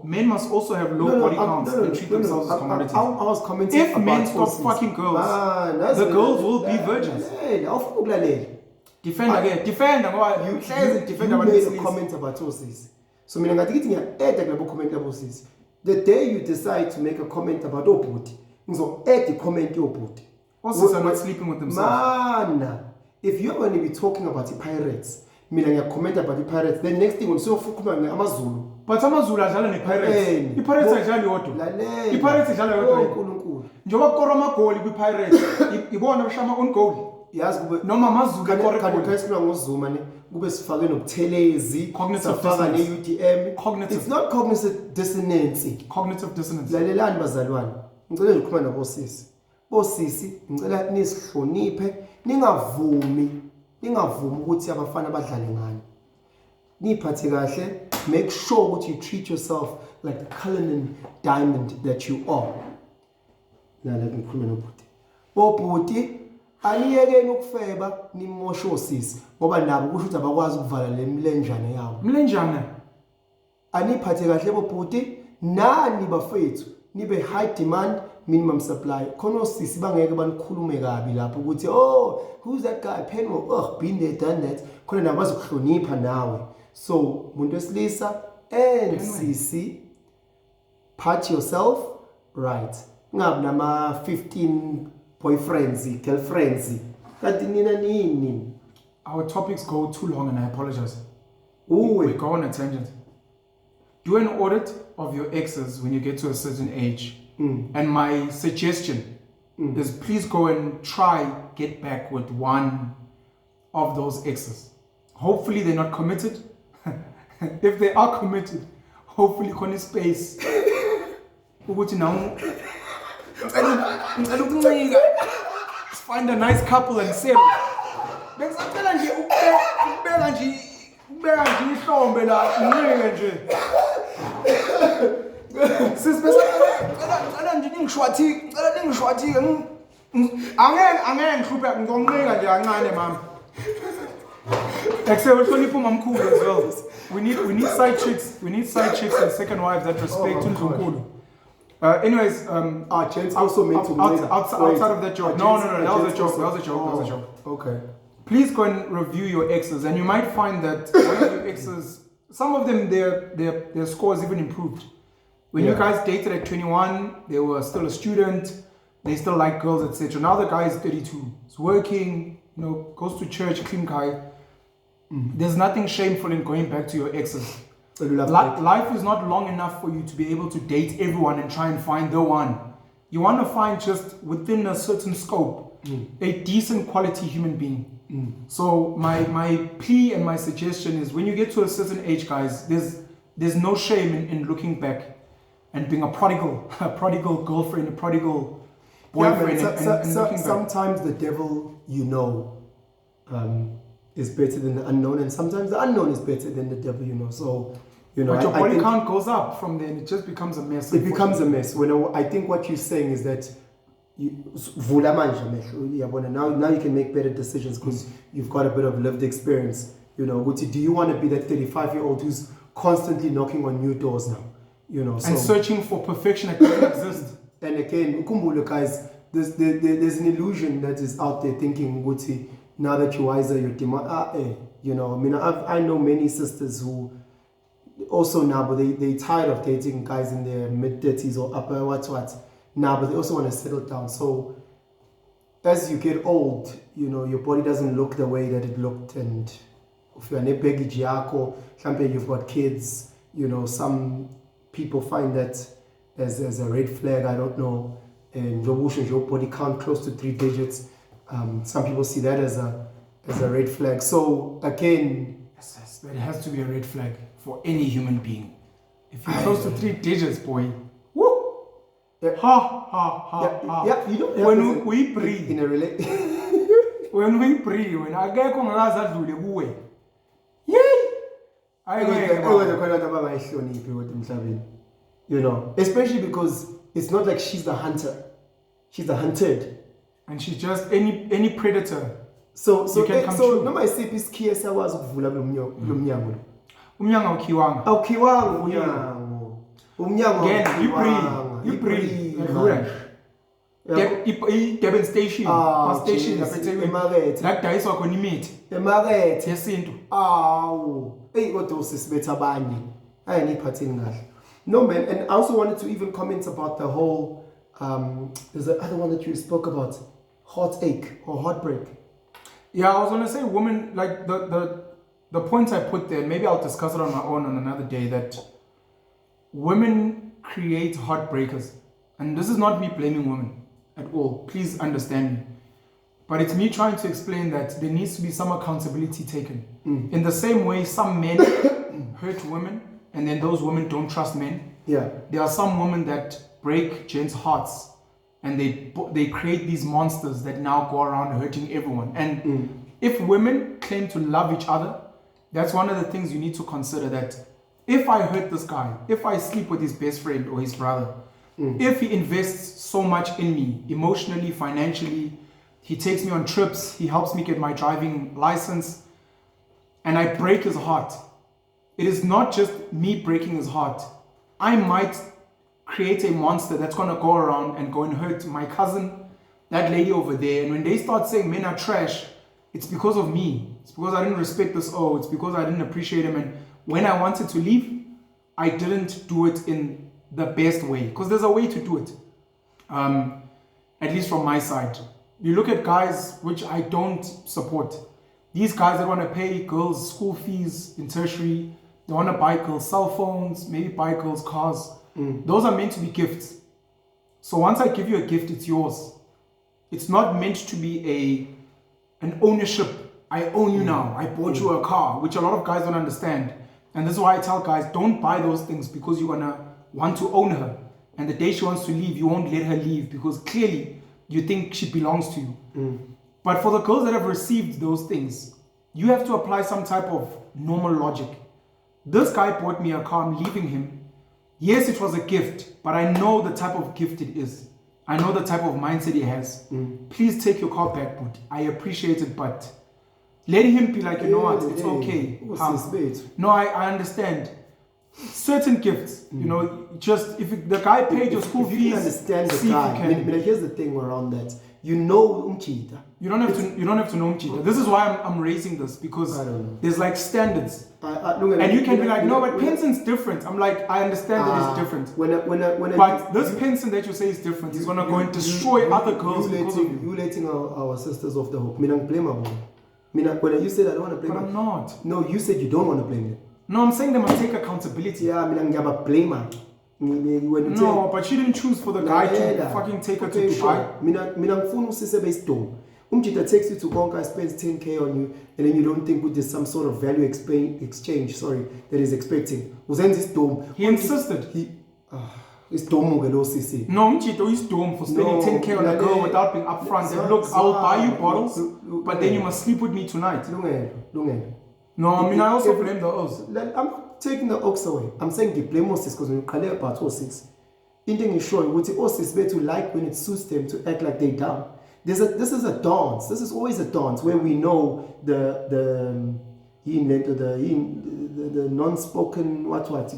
men must also have low body counts and treat themselves as commodities. I was commenting if men stop fucking girls, the girls will be virgins. Defend again. Defend. You made a comment about horses. So the day you decide to make a comment about Obudi, so add the comment Obudi. Horses are not sleeping with themselves. Man, if you're going to be talking about the pirates, meaning comment about the pirates, then next thing on so Amazulu. But Amazulu are telling the pirates. The pirates are telling you the pirates are telling you Njoba koroma goal with pirates. Ibona bashama on goal. Yes, noma amazulu it's not cognitive dissonance. Cognitive dissonance. Lalelani bazalwane. Ngicela ngikhuluma nabosisi. Bosisi, ngicela nisihloniphe, ningavumi ukuthi abafana badlale ngani. Niphathe kahle, make sure that you treat yourself like the Cullinan diamond that you are. Now let me khuluma nobhuti. Bobhuti aniyekeni ukufeba nimoshe osisi ngoba nabo kusho ukuthi abakwazi ukuvala le mlenjana yabo. Mlenjana. Aniphathe kahle bobhuti, nani bafethu nibe high demand minimum supply. Khona osisi bangeke banikhulume kabi lapho ukuthi who's that guy Penmo been there done that. Khona nabo bazokuhlonipha nawe. So muntu wesilisa and sisi, pat yourself right. Ngabi nama 15 boyfriends, girlfriends. Our topics go too long and I apologize. We go on a tangent. Do an audit of your exes when you get to a certain age. And my suggestion is please go and get back with one of those exes. Hopefully they're not committed. If they are committed, hopefully on space. Find a nice couple and settle. As well. We need side chicks. We need side chicks and second wives that respect anyways, Chance also meant to outside of that joke. No, that was a joke. Okay. Please go and review your exes, and you might find that one of your exes, some of them, their scores even improved. When you guys dated at 21, they were still a student, they still like girls, etc. Now the guy is 32, he's working, goes to church, clean guy. There's nothing shameful in going back to your exes. Life is not long enough for you to be able to date everyone and try and find the one. You want to find just within a certain scope a decent quality human being. So my plea and my suggestion is when you get to a certain age, guys, there's no shame in looking back and being a prodigal girlfriend, a prodigal boyfriend. And looking back. Sometimes the devil is better than the unknown, and sometimes the unknown is better than the devil, So, but your body count goes up from there, and it just becomes a mess. It becomes a mess. I think what you're saying is that now you can make better decisions because you've got a bit of lived experience. Do you want to be that 35-year-old who's constantly knocking on new doors now? And searching for perfection that doesn't exist. And again, guys, there's an illusion that is out there thinking, now that you're wiser, you're I know many sisters who also now, but they're tired of dating guys in their mid-30s or upper what. Now, but they also want to settle down. So as you get old, your body doesn't look the way that it looked. And if you're you've got kids, some people find that as a red flag, I don't know. And your body count close to 3 digits. Some people see that as a red flag. So again, yes, that has to be a red flag for any human being. If you're close to 3 digits, boy, woo! Yeah. Ha. Yeah, you don't when we breathe in a relationship. when I get kuwe. Especially because it's not like she's the hunter, she's the hunted, and she's just any predator. So noma isiphi isikhiye siyakwazi ukuvula lo mnyango. Umnyango awukhiwanga. Umnyango you breathe. Durban station, bus station emakethe la kudayiswa khona imithi emakethe yesintu. Kodwa usisibetha abanye ayiniphathini kahle. No man, and I also wanted to even comment about the whole there's the other one that you spoke about, heartache or heartbreak. Yeah, I was gonna say women, like the points I put there, maybe I'll discuss it on my own on another day, that women create heartbreakers. And this is not me blaming women at all, please understand me. But it's me trying to explain that there needs to be some accountability taken. In the same way some men hurt women and then those women don't trust men. Yeah. There are some women that break gents' hearts and they create these monsters that now go around hurting everyone. And if women claim to love each other, that's one of the things you need to consider, that if I hurt this guy, if I sleep with his best friend or his brother, if he invests so much in me, emotionally, financially, he takes me on trips, he helps me get my driving license, and I break his heart, it is not just me breaking his heart. I might create a monster that's going to go around and go and hurt my cousin, that lady over there. And when they start saying men are trash, it's because of me. It's because I didn't respect this. It's because I didn't appreciate him. And when I wanted to leave, I didn't do it in the best way. Because there's a way to do it. At least from my side. You look at guys, which I don't support. These guys that want to pay girls school fees in tertiary, they want to buy girls cell phones, maybe buy girls cars. Those are meant to be gifts. So once I give you a gift, it's yours. It's not meant to be an ownership. I own you now. I bought you a car, which a lot of guys don't understand. And this is why I tell guys, don't buy those things because you're going to want to own her. And the day she wants to leave, you won't let her leave because clearly you think she belongs to you. But for the girls that have received those things, you have to apply some type of normal logic. This guy bought me a car, I'm leaving him. Yes, it was a gift, but I know the type of gift it is. I know the type of mindset he has. Please take your car back, but I appreciate it, but let him be like, you know what, it's okay. No, I understand. Certain gifts, you know, just if the guy paid your school fees, you understand the guy. Here's the thing around that. You know umchita. You don't have to know umchita. This is why I'm raising this, because there's like standards. And you can be like, no, but Penson's different. I'm like, I understand that it's different. But this Penson that you say is different, he's gonna go and destroy other girls because of you. You letting our sisters off the hook. When you said I don't want to blame them. But I'm not. No, you said you don't want to blame them. No, I'm saying they must take accountability. Yeah, blame her. When No, but she didn't choose for the guy to fucking take her to Dubai. Mina ngifuna usise base dome. Umjita takes you to Konka, spends 10k on you, and then you don't think there's some sort of value exchange, that he's expecting. Uzenza this dome. He insisted. It's dome ugelo sisi. No, Mchito is dome for spending 10k on a girl without being upfront. And look, I'll buy you bottles, but then you must sleep with me tonight. No, I mean, I also blame the O's. I'm not taking the ox away. I'm saying the blame Osis because when you call about Osis, Indian is showing what the Osis better to like when it suits them to act like they dumb. This is a dance. This is always a dance where we know the non-spoken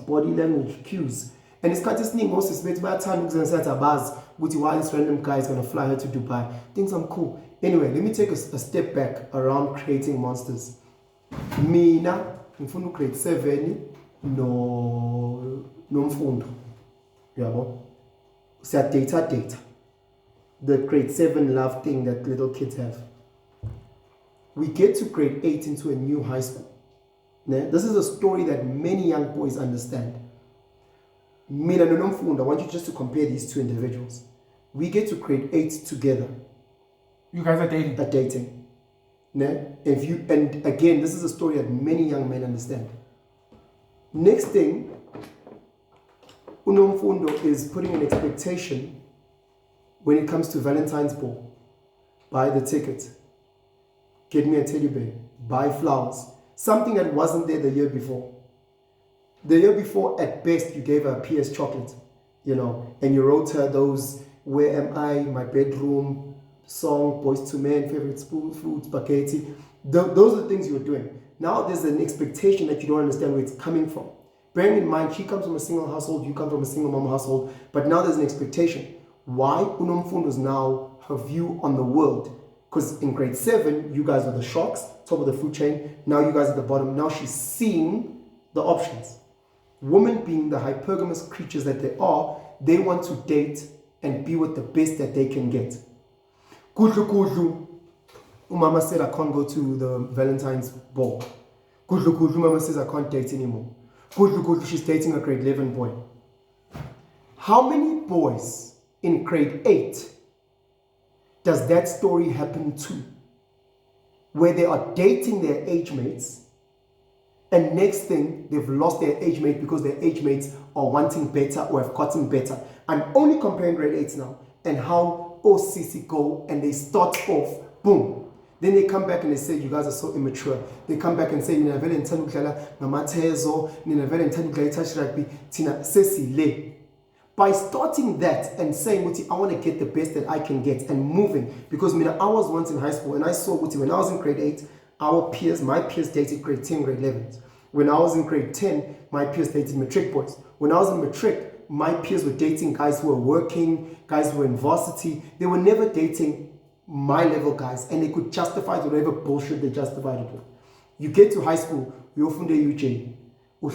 body language cues. And it's quite just Osis better by time at a buzz with why this random guy is gonna fly her to Dubai. Things I'm cool. Anyway, let me take a step back around creating monsters. Mina ngifuna grade 7 nomfundo yabo siya data the grade 7 love thing that little kids have. We get to grade 8 into a new high school. This is a story that many young boys understand. Mina nomfundo, I want you just to compare these two individuals. We get to grade 8 together. You guys are dating. And again, this is a story that many young men understand. Next thing, Unomfundo is putting an expectation when it comes to Valentine's Ball. Buy the ticket, get me a teddy bear, buy flowers, something that wasn't there the year before. The year before, at best, you gave her a PS chocolate, and you wrote her those "Where am I?", "My bedroom," song, Boys to Men, favorite food, spaghetti. Those are the things you were doing. Now there's an expectation that you don't understand where it's coming from. Bearing in mind, she comes from a single household, you come from a single mom household, but now there's an expectation. Why Unomfundo is now her view on the world? Because in grade 7, you guys are the sharks, top of the food chain. Now you guys are at the bottom. Now she's seeing the options. Women being the hypergamous creatures that they are, they want to date and be with the best that they can get. Kudlu. Umama said I can't go to the Valentine's ball. Kudlu. Mama says I can't date anymore. Kudlu. She's dating a grade 11 boy. How many boys in grade 8 does that story happen to? Where they are dating their age mates, and next thing they've lost their age mate because their age mates are wanting better or have gotten better. I'm only comparing grade 8 now, and how OCC go and they start off, boom. Then they come back and they say, you guys are so immature. They come back and say, Nina vele ngithanda ukudlala ngamathezo, Nina vele ngithanda ukudlala touch rugby, Tina sesile. By starting that and saying, I want to get the best that I can get and moving, because I was once in high school and I saw when I was in grade 8, my peers dated grade 10, grade 11s. When I was in grade 10, my peers dated matric boys. When I was in matric, my peers were dating guys who were working, guys who were in varsity. They were never dating my level guys, and they could justify whatever bullshit they justified it with. You get to high school, you open the UJ, or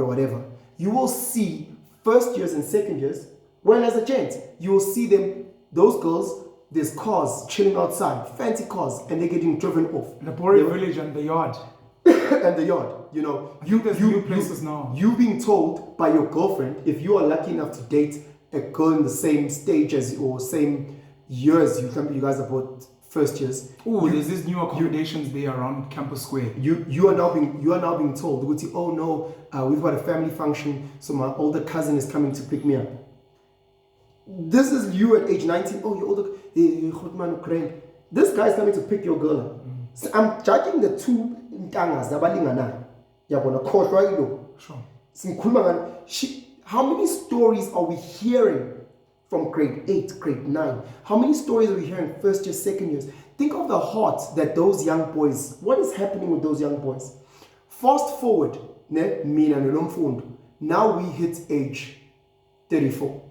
whatever. You will see first years and second years, well, as a gent, you will see them, those girls, there's cars chilling outside, fancy cars, and they're getting driven off. The Bori village and the yard. And the yard, new places now. You being told by your girlfriend, if you are lucky enough to date a girl in the same stage as you or same years, you guys are both first years. Oh, there's these new accommodations there around Campus Square. You are now being told, oh no, we've got a family function, so my older cousin is coming to pick me up. This is you at age 19. Oh, your older this guy is coming to pick your girl up. So I'm judging the two ntangas abalinganayo. Yabona khohlwa yilo. Sure. How many stories are we hearing from grade 8, grade 9? How many stories are we hearing first year, second years? Think of the heart that those young boys, what is happening with those young boys? Fast forward, mina nomfundo. Now we hit age 34.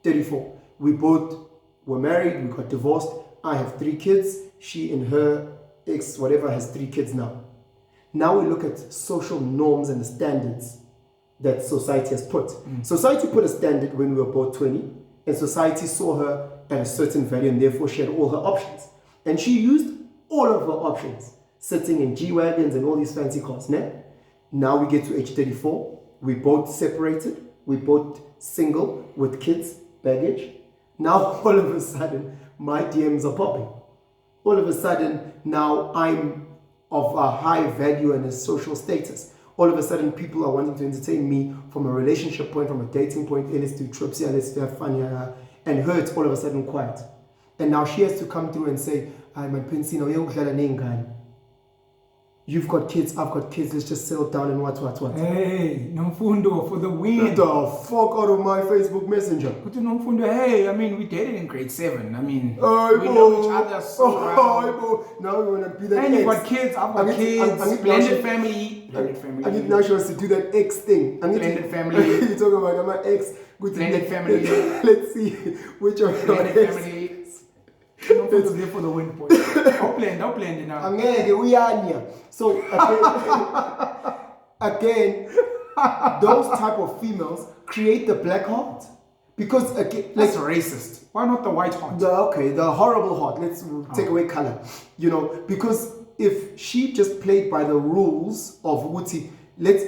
34. We both were married, we got divorced. I have 3 kids. She and her ex, whatever, has 3 kids now. Now we look at social norms and the standards that society has put. Society put a standard when we were both 20, and society saw her at a certain value, and therefore she had all her options. And she used all of her options, sitting in G-Wagons and all these fancy cars. Now we get to age 34. we both separated, we both single with kids, baggage. Now all of a sudden, my DMs are popping. All of a sudden, now I'm of a high value and a social status. All of a sudden, people are wanting to entertain me from a relationship point, from a dating point. Hey, let's do trips, yeah, let's have fun, yeah. And her, it's all of a sudden quiet. And now she has to come through and say, I'm a Pensino, you've got kids, I've got kids, let's just settle down and what. Hey, Nomfundo for the win. Get the fuck out of my Facebook Messenger. But Nomfundo, hey, I mean, we dated in grade 7. I mean, we know know each other so well. Now we want to be that And ex. you've got kids, I've got kids, blended family. I need now she wants to do that ex thing. Blended family. You talking about my ex. Blended family. Let's see which of your Blended ex. family. Nomfundo's there for the win, boy. Don't blend it now. We are here. So again, those type of females create the black heart. Because again, that's racist. Why not the white heart? The horrible heart. Let's take away color. You know, because if she just played by the rules of Wuti, let's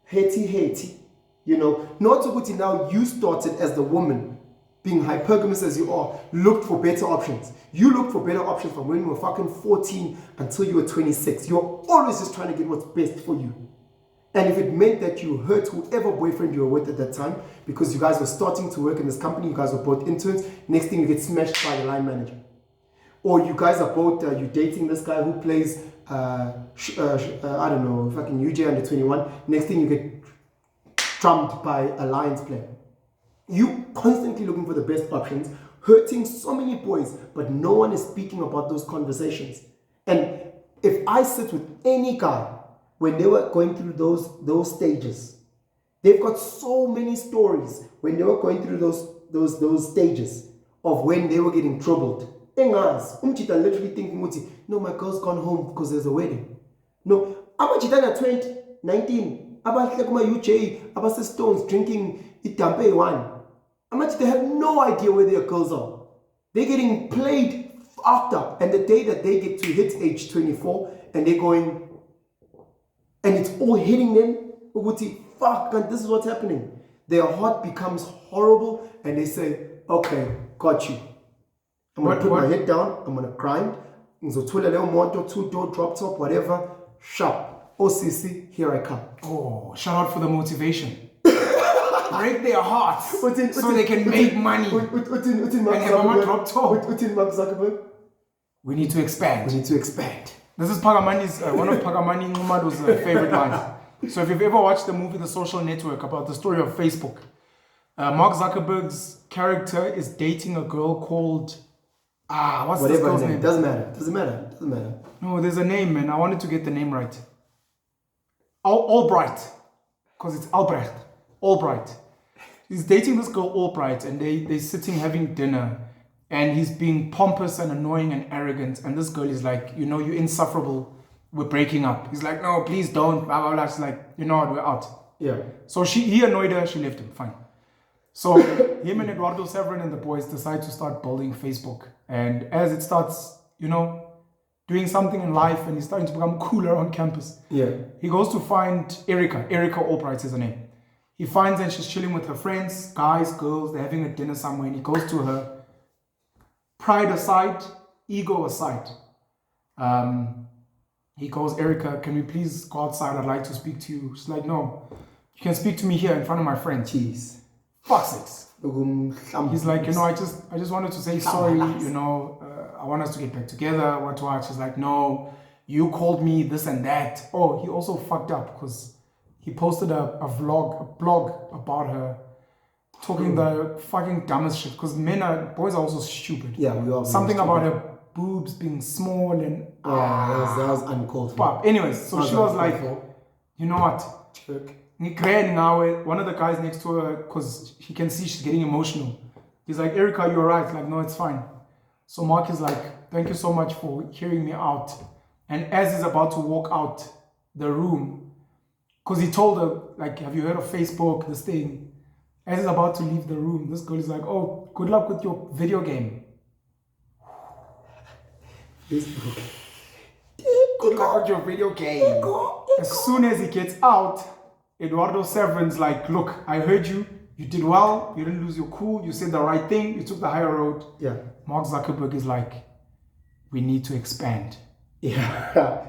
Haiti, you know, not to Wuti now you started as the woman, being hypergamous as you are, looked for better options. You looked for better options from when you were fucking 14 until you were 26. You're always just trying to get what's best for you. And if it meant that you hurt whoever boyfriend you were with at that time, because you guys were starting to work in this company, you guys were both interns, next thing you get smashed by the line manager. Or you guys are both, you dating this guy who plays, I don't know, fucking UJ under 21, next thing you get trumped by a Lions player. You constantly looking for the best options, hurting so many boys, but no one is speaking about those conversations. And if I sit with any guy, when they were going through those stages, they've got so many stories when they were going through those stages of when they were getting troubled. Umchita literally thinking, no, my girl's gone home because there's a wedding. No, I'm at 20, 19, about UJ, about the Stones drinking Itampe wine. They have no idea where their girls are. They're getting played after. And the day that they get to hit age 24 and they're going, and it's all hitting them, fuck, and this is what's happening. Their heart becomes horrible and they say, okay, got you. I'm going to put my head down, I'm going to grind. So 2-door drop top, whatever, sharp. OCC, here I come. Oh, shout out for the motivation. Break their hearts so they can make money. And have a drop top. We need to expand. This is Pagamani's, one of Pagamani Ngumado's favorite lines. So if you've ever watched the movie The Social Network about the story of Facebook, Mark Zuckerberg's character is dating a girl called, what's this girl's name? Doesn't matter. No, there's a name, man. I wanted to get the name right. Albright. Because it's Albrecht. Albright. He's dating this girl Albright and they're sitting having dinner and he's being pompous and annoying and arrogant and this girl is like, you know, you're insufferable, we're breaking up. He's like, no, please don't, blah, blah, blah. She's like, you know what, we're out. Yeah. So he annoyed her, she left him, fine. So him and Eduardo Severin and the boys decide to start building Facebook. And as it starts, you know, doing something in life and he's starting to become cooler on campus. Yeah. He goes to find Erica Albright is her name. He finds her and she's chilling with her friends, guys, girls, they're having a dinner somewhere and he goes to her. Pride aside, ego aside. He goes, Erica, can we please go outside? I'd like to speak to you. She's like, no, you can speak to me here in front of my friends. Jeez. Fuck sakes. He's like, you know, I just wanted to say sorry, you know, I want us to get back together, what. She's like, no, you called me this and that. Oh, he also fucked up because he posted a blog about her talking the fucking dumbest shit because boys are also stupid. Yeah, we are. Something about her boobs being small and that was uncalled for. Anyways, so she was like, you know what? Jerk. One of the guys next to her, because he can see she's getting emotional. He's like, Erica, you're right. Like, no, it's fine. So Mark is like, thank you so much for hearing me out. And as he's about to walk out the room, because he told her, like, have you heard of Facebook, this thing? As he's about to leave the room, this girl is like, oh, good luck with your video game. Facebook. Good luck with your video game. As soon as he gets out, Eduardo Severin's like, look, I heard you. You did well. You didn't lose your cool. You said the right thing. You took the higher road. Yeah. Mark Zuckerberg is like, we need to expand. Yeah.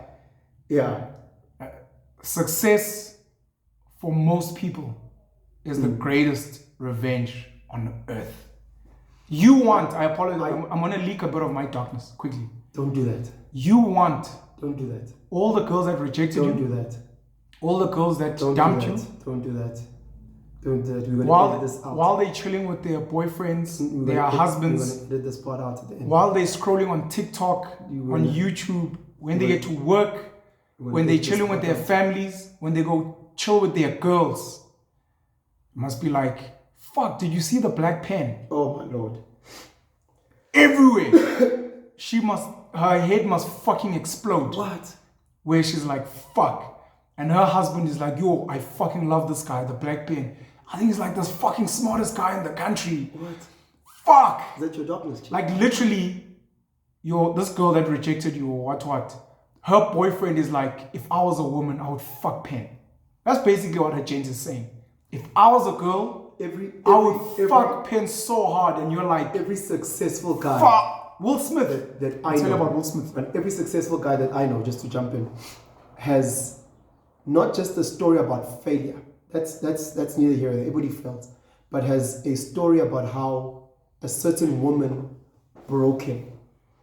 Yeah. Success for most people is the greatest revenge on earth. You want, I apologize, I'm going to leak a bit of my darkness quickly. Don't do that. You want Don't do that. all the girls that rejected Don't you. do that. All the girls that Don't dumped do you. that. Don't do that. Don't do that. We're going to edit this out. While they're chilling with their boyfriends, their husbands. We're going to edit this part out at the end. While they're scrolling on TikTok, on YouTube, when they get to work, when they're chilling with their families, when they go chill with their girls. It must be like, fuck, did you see the black pen? Oh my Lord. Everywhere. Her head must fucking explode. What? Where she's like, fuck. And her husband is like, yo, I fucking love this guy, the black pen. I think he's like this fucking smartest guy in the country. What? Fuck. Is that your darkness, chick? Like literally, this girl that rejected you or what. Her boyfriend is like, if I was a woman, I would fuck Pen. That's basically what her James is saying. If I was a girl, I would fuck Pen so hard. And you're like, every successful guy. Fuck Will Smith. That I know. Tell you about Will Smith. And every successful guy that I know, just to jump in, has not just a story about failure. That's neither here nor there. Everybody fails. But has a story about how a certain woman broke him.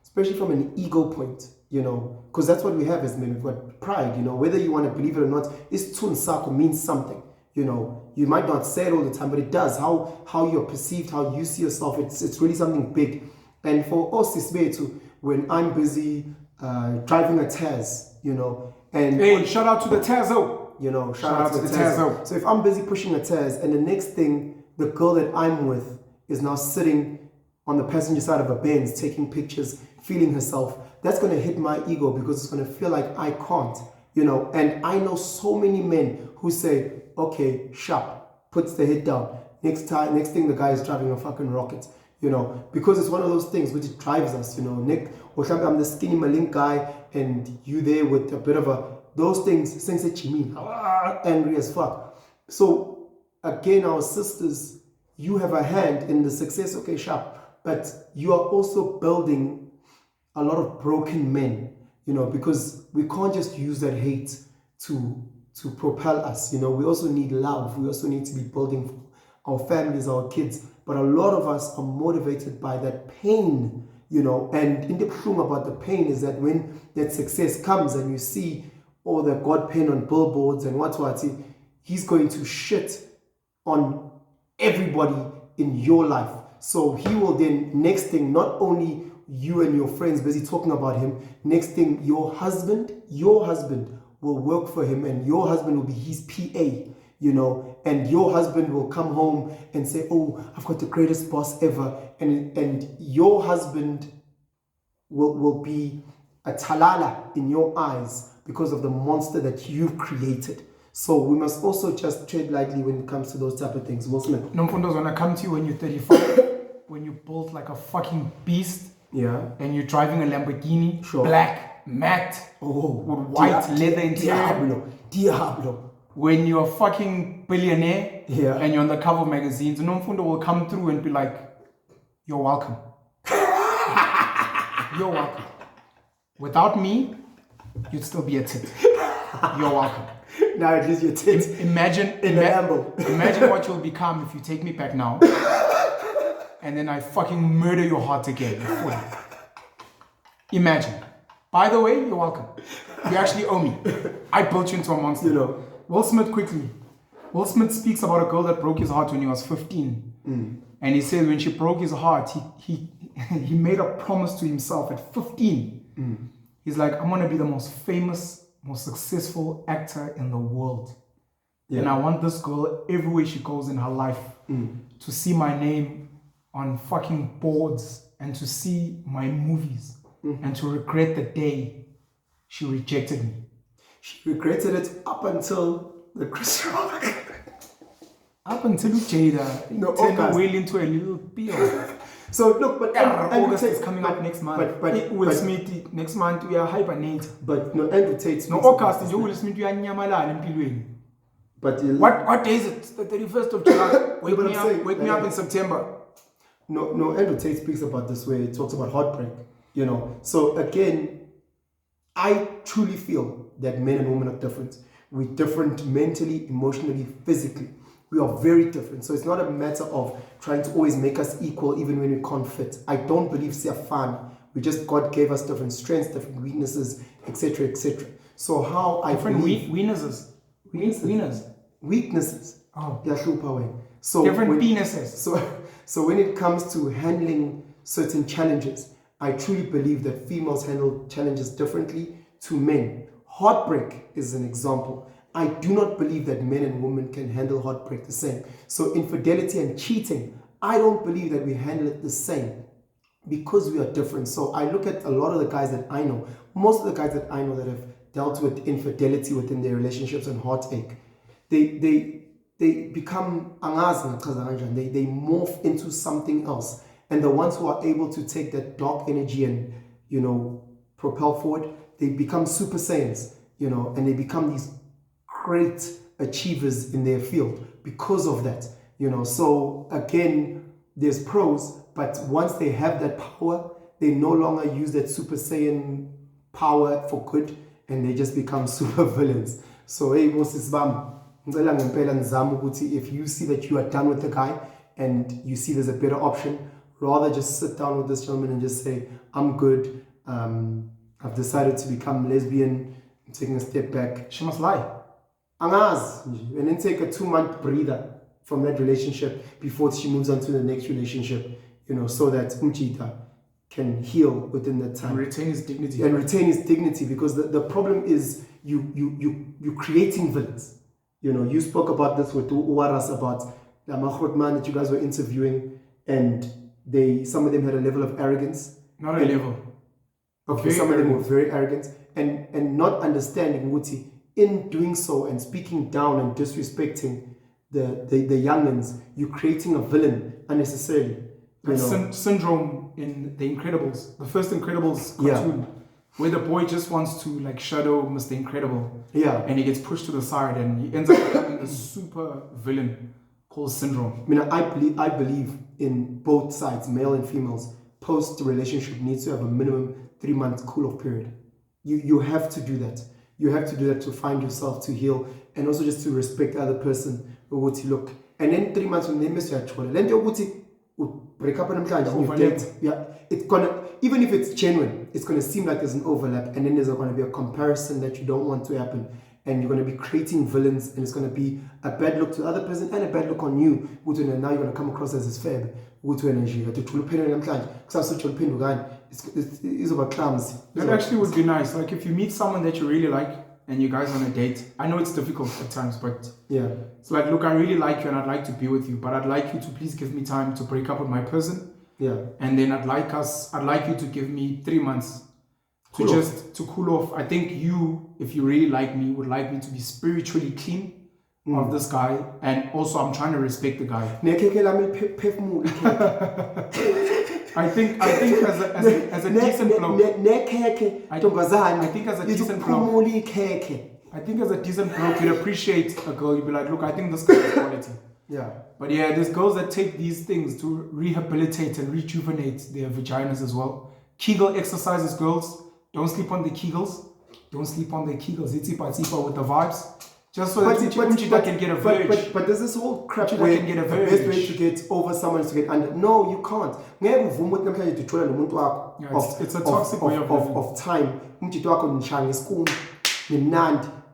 Especially from an ego point, you know. Because that's what we have as men. We've got pride, you know. Whether you want to believe it or not, this tun sako means something. You know, you might not say it all the time, but it does. How you're perceived, how you see yourself, it's really something big. And for us, it's too, when I'm busy driving a Taz, you know, and hey, shout out to the Tazo. You know, shout out to the Tazo. So if I'm busy pushing a Taz, and the next thing, the girl that I'm with is now sitting on the passenger side of a Benz, taking pictures, feeling herself, that's going to hit my ego because it's going to feel like I can't, you know. And I know so many men who say, okay, sharp, puts the head down. Next thing the guy is driving a fucking rocket, you know, because it's one of those things which drives us, you know. Nick, or I'm the skinny malink guy and you there with a bit of those things, angry as fuck. So again, our sisters, you have a hand in the success, okay, sharp, but you are also building a lot of broken men, you know, because we can't just use that hate to propel us, you know. We also need love. We also need to be building for our families, our kids. But a lot of us are motivated by that pain, you know. And in the thing about the pain is that when that success comes and you see all the God pen on billboards and what, he's going to shit on everybody in your life. So he will then, next thing, not only you and your friends busy talking about him, next thing, your husband will work for him, and your husband will be his PA, you know, and your husband will come home and say, oh, I've got the greatest boss ever, and your husband will be a talala in your eyes because of the monster that you've created. So we must also just tread lightly when it comes to those type of things. Muslim. Nomfundo's gonna come to you when you're 35, when you built like a fucking beast. Yeah. And you're driving a Lamborghini, sure. Black, matte, with white leather interior. Diablo. When you're a fucking billionaire, yeah, and you're on the cover of magazines, Nomfundo will come through and be like, you're welcome. You're welcome. Without me, you'd still be a tit. You're welcome. Now at least you're tit. Imagine what you'll become if you take me back now. And then I fucking murder your heart again. Imagine. By the way, you're welcome. You actually owe me. I built you into a monster. You know. Will Smith, quickly. Will Smith speaks about a girl that broke his heart when he was 15. And he said when she broke his heart, he made a promise to himself at 15. He's like, I'm going to be the most famous, most successful actor in the world. Yeah. And I want this girl, everywhere she goes in her life, to see my name on fucking boards and to see my movies and to regret the day she rejected me. She regretted it up until the Chris Rock. Up until Jada turned her whale into a little beer. So look, but August is coming up next month. But Will Smith next month we are hibernate. But no, Andrew Tate. No, August is Will Smith we are nyamalala empilweni. But What day is it? The 31st of July. Wake But me I'm up. saying, Wake me up in September. No, Andrew Tate speaks about this where he talks about heartbreak, you know. So again, I truly feel that men and women are different. We're different mentally, emotionally, physically. We are very different. So it's not a matter of trying to always make us equal even when we can't fit. I don't believe Siafan. We just, God gave us different strengths, different weaknesses, etc., etc. So how I different believe... weaknesses. Weaknesses. Oh. So different penises. So when it comes to handling certain challenges, I truly believe that females handle challenges differently to men. Heartbreak is an example. I do not believe that men and women can handle heartbreak the same. So infidelity and cheating, I don't believe that we handle it the same because we are different. So I look at a lot of the guys that I know, most of the guys that I know that have dealt with infidelity within their relationships and heartache, they become they morph into something else. And the ones who are able to take that dark energy and, you know, propel forward, they become super saiyans, you know, and they become these great achievers in their field because of that, you know. So again, there's pros, but once they have that power, they no longer use that super saiyan power for good, and they just become super villains. So hey, if you see that you are done with the guy and you see there's a better option, rather just sit down with this gentleman and just say, I'm good, I've decided to become lesbian, I'm taking a step back. She must lie. And then take a 2-month breather from that relationship before she moves on to the next relationship, you know, so that Umchita can heal within that time. And retain his dignity. And retain his dignity, because the problem is you creating villains. You know, you spoke about this with Uwaras about the man that you guys were interviewing, and some of them had a level of arrogance. Not a level. Okay, some of them were very arrogant and not understanding Wuti. In doing so and speaking down and disrespecting the youngins, you're creating a villain unnecessarily. That syndrome in The Incredibles, the first Incredibles cartoon, where the boy just wants to like shadow Mr. Incredible. Yeah. And he gets pushed to the side and he ends up becoming a super villain called Syndrome. I believe in both sides, male and females. Post-relationship needs to have a minimum 3-month cool-off period. You have to do that. You have to do that to find yourself, to heal, and also just to respect the other person. Look, and then 3 months when they miss your choice, then you break up and you date. Yeah, it's gonna, even if it's genuine, it's gonna seem like there's an overlap, and then there's gonna be a comparison that you don't want to happen, and you're gonna be creating villains, and it's gonna be a bad look to the other person and a bad look on you. And now you're gonna come across as this fab. That actually would be nice. Like if you meet someone that you really like and you guys on a date, I know it's difficult at times, but yeah, it's like, look, I really like you and I'd like to be with you, but I'd like you to please give me time to break up with my person. Yeah. And then I'd like you to give me 3 months to cool off. I think you, if you really like me, would like me to be spiritually clean of this guy, and also I'm trying to respect the guy. I think as a decent bloke, you'd appreciate a girl. You'd be like, look, I think this guy is quality. Yeah. But yeah, there's girls that take these things to rehabilitate and rejuvenate their vaginas as well. Kegel exercises, girls. Don't sleep on the Kegels. Don't sleep on the Kegels. It's with the vibes. Just so that Uchida can get a verge. But there's this whole crap Uchida where can get a the verge. best way to get over someone is to get under. No, you can't. It's a toxic way of time.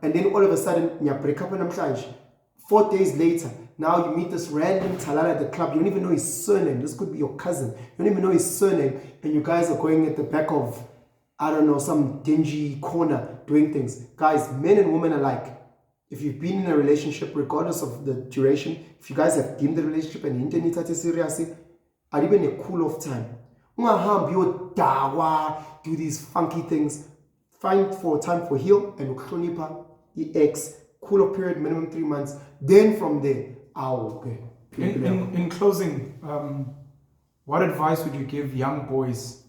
And then all of a sudden, you break up and 4 days later, now you meet this random talala at the club. You don't even know his surname. This could be your cousin. You don't even know his surname. And you guys are going at the back of, I don't know, some dingy corner doing things. Guys, men and women alike. If you've been in a relationship, regardless of the duration, if you guys have deemed the relationship and intended it seriously, or even a cool off time, do these funky things. Find for time for heal and ex, cool off period, minimum 3 months. Then from there, okay. In closing, what advice would you give young boys?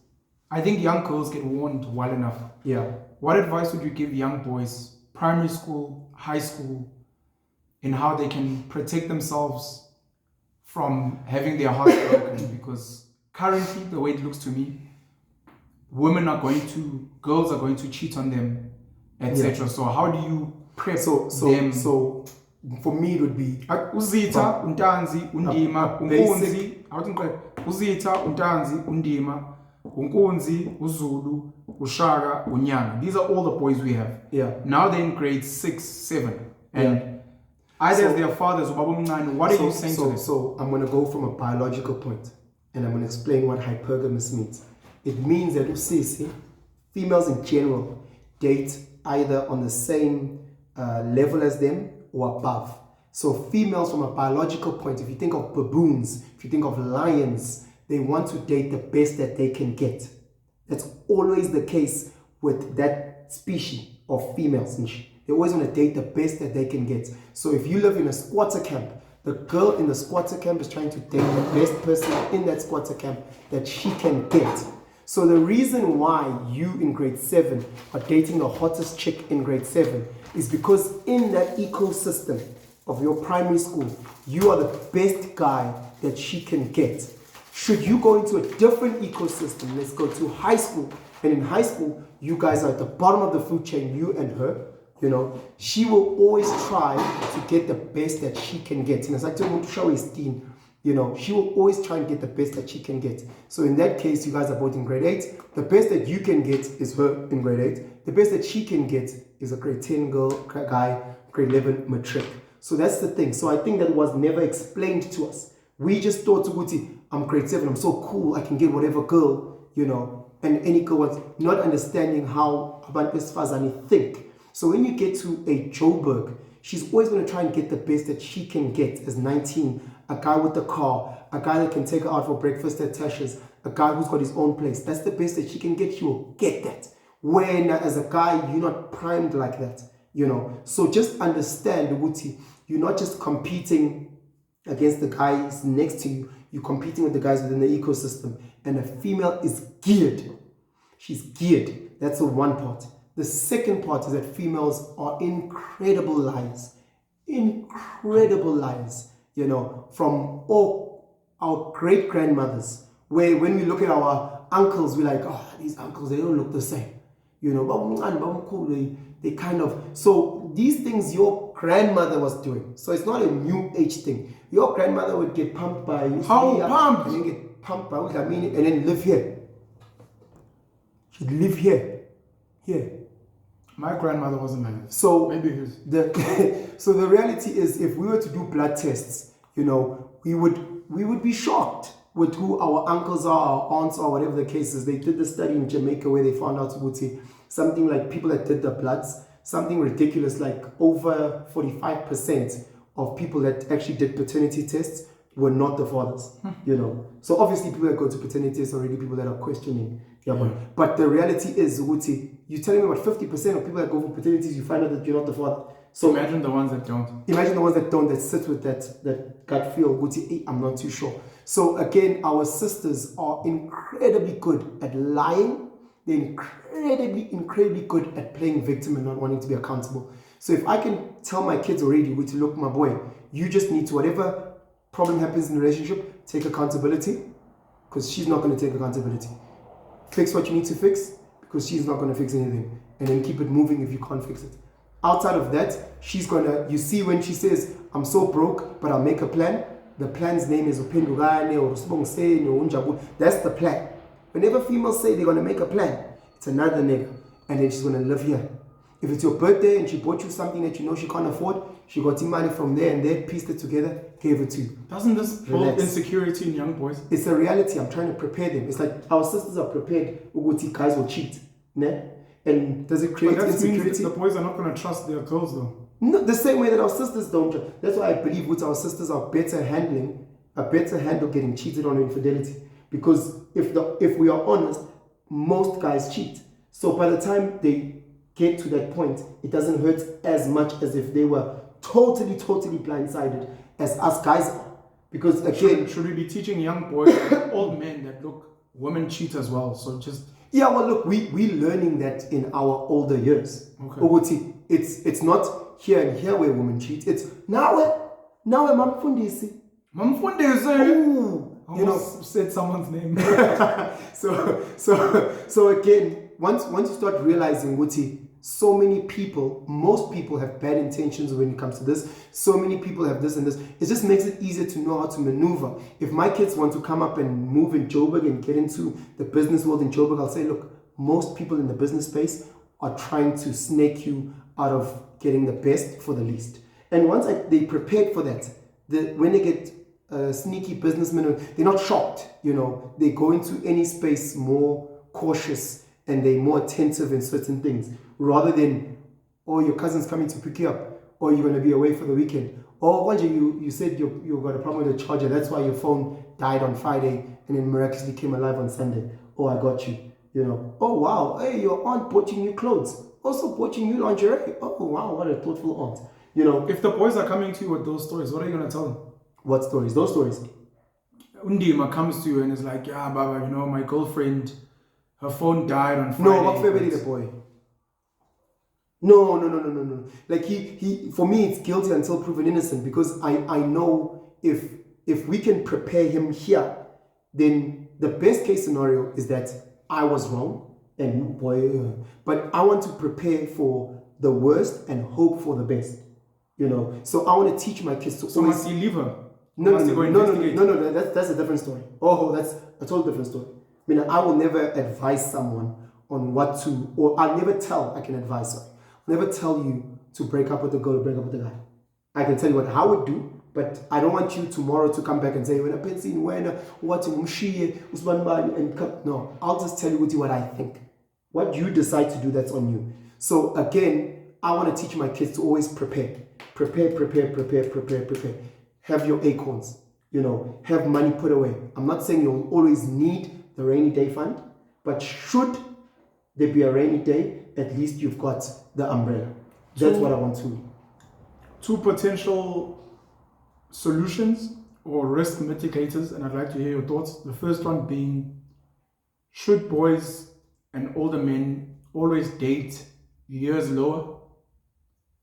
I think young girls get warned well enough. Yeah. What advice would you give young boys, primary school, high school, in how they can protect themselves from having their hearts broken. Because currently, the way it looks to me, girls are going to cheat on them, etc. So how do you prep them? So for me, it would be Uzitha, untanzi, undima, unkunzi. Uzitha, untanzi, undima, unkunzi, uzulu, ushaka, unyanga. These are all the boys we have. Yeah. Now they're in grade 6, 7. And either as their fathers or Babu Mngani, what are you saying to them? So I'm going to go from a biological point, and I'm going to explain what hypergamous means. It means that females in general date either on the same level as them or above. So females from a biological point, if you think of baboons, if you think of lions, they want to date the best that they can get. That's always the case with that species of females. They always want to date the best that they can get. So if you live in a squatter camp, the girl in the squatter camp is trying to date the best person in that squatter camp that she can get. So the reason why you in grade 7 are dating the hottest chick in grade 7 is because in that ecosystem of your primary school, you are the best guy that she can get. Should you go into a different ecosystem, let's go to high school, and in high school, you guys are at the bottom of the food chain, you and her, she will always try to get the best that she can get. And as I told you, she will always try and get the best that she can get. So in that case, you guys are both in grade 8. The best that you can get is her in grade 8. The best that she can get is a grade 10 guy, grade 11 matric. So that's the thing. So I think that was never explained to us. We just thought, I'm grade 7, I'm so cool, I can get whatever girl, and any girl was not understanding how Abantu Besifazane think. So when you get to a Joburg, she's always going to try and get the best that she can get as 19, a guy with a car, a guy that can take her out for breakfast at Tasha's, a guy who's got his own place. That's the best that she can get. She will get that. When as a guy, you're not primed like that, So just understand, Wuti, you're not just competing against the guys next to you. You're competing with the guys within the ecosystem. And a female is geared. She's geared. That's the one part. The second part is that females are incredible liars. Incredible liars. From all our great-grandmothers, where when we look at our uncles, we're like, these uncles, they don't look the same. They kind of... So these things your grandmother was doing. So it's not a new age thing. Your grandmother would get pumped by... How pumped? And then get pumped by and then live here. She'd live here. Here. My grandmother wasn't like that. So maybe his. So the reality is, if we were to do blood tests, we would be shocked with who our uncles are, our aunts are, whatever the case is. They did the study in Jamaica where they found out something like people that did the bloods, something ridiculous like over 45% of people that actually did paternity tests were not the fathers. So obviously people that go to paternity tests are already people that are questioning. But the reality is, you're telling me about 50% of people that go for paternities, you find out that you're not the father. So imagine the ones that don't. Imagine the ones that don't, that sit with that gut feel, I'm not too sure. So again, our sisters are incredibly good at lying. They're incredibly good at playing victim and not wanting to be accountable. So if I can tell my kids already, look, my boy, you just need to, whatever problem happens in the relationship, take accountability, because she's not going to take accountability. Fix what you need to fix, because she's not going to fix anything. And then keep it moving if you can't fix it. Outside of that, she's going to, you see when she says, I'm so broke, but I'll make a plan. The plan's name is Upendugane or Usbongse or Unjabu. That's the plan. Whenever females say they're going to make a plan, it's another nigga. And then she's going to live here. If it's your birthday and she bought you something that you know she can't afford, she got your money from there and there, pieced it together, gave it to you. Doesn't this build insecurity in young boys? It's a reality. I'm trying to prepare them. It's like our sisters are prepared. Uguti guys will cheat. Ne? And does it create insecurity? Means the boys are not going to trust their girls though. No, the same way that our sisters don't. That's why I believe our sisters are better handle getting cheated on infidelity. Because if we are honest, most guys cheat. So by the time they get to that point, it doesn't hurt as much as if they were totally blindsided as us guys are. Because again, should we be teaching young boys, old men, that look, women cheat as well? So just we learning that in our older years. Okay. It's not here and here where women cheat. It's now mamfundisi. Mamfundisi. You know, said someone's name. so again, once you start realizing, Wuti, so many people, most people have bad intentions when it comes to this. So many people have this and this. It just makes it easier to know how to maneuver. If my kids want to come up and move in Joburg and get into the business world in Joburg, I'll say, look, most people in the business space are trying to snake you out of getting the best for the least. And once they prepared for that, when they get sneaky businessmen, they're not shocked. You know, they go into any space more cautious and they're more attentive in certain things, rather than, oh, your cousin's coming to pick you up, or you're going to be away for the weekend, or one day you said you got a problem with the charger, that's why your phone died on Friday and then miraculously came alive on Sunday. Oh, I got you. You know, oh wow, hey, your aunt bought you new clothes, also bought you new lingerie. Oh wow, what a thoughtful aunt. You know, if the boys are coming to you with those stories, what are you going to tell them? What stories? Those stories. Undima comes to you and is like, yeah, Baba, you know, my girlfriend, her phone died on Friday. No, what favorite the boy? No. Like he for me, it's guilty until proven innocent, because I know if we can prepare him here, then the best case scenario is that I was wrong and boy, but I want to prepare for the worst and hope for the best. You know, so I want to teach my kids to. So must you leave her? No, that's a different story. Oh, that's a total different story. I mean, I will never advise someone on what to, or I'll never tell. I can advise. Sorry, I'll never tell you to break up with the girl, break up with the guy. I can tell you how I would do, but I don't want you tomorrow to come back and say, when I pencil, when what and come. No, I'll just tell you what I think. What you decide to do, that's on you. So again, I want to teach my kids to always prepare. Have your acorns, you know, have money put away. I'm not saying you'll always need the rainy day fund, but should there be a rainy day, at least you've got the umbrella. That's what I want to. Two potential solutions or risk mitigators, and I'd like to hear your thoughts. The first one being, should boys and older men always date years lower,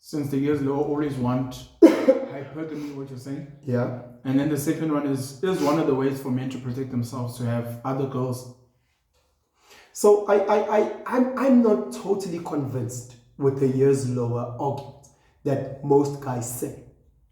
since the years lower always want hypergamy, what you're saying? Yeah. And then the second one is one of the ways for men to protect themselves to have other girls? So I'm not totally convinced with the years lower argument that most guys say.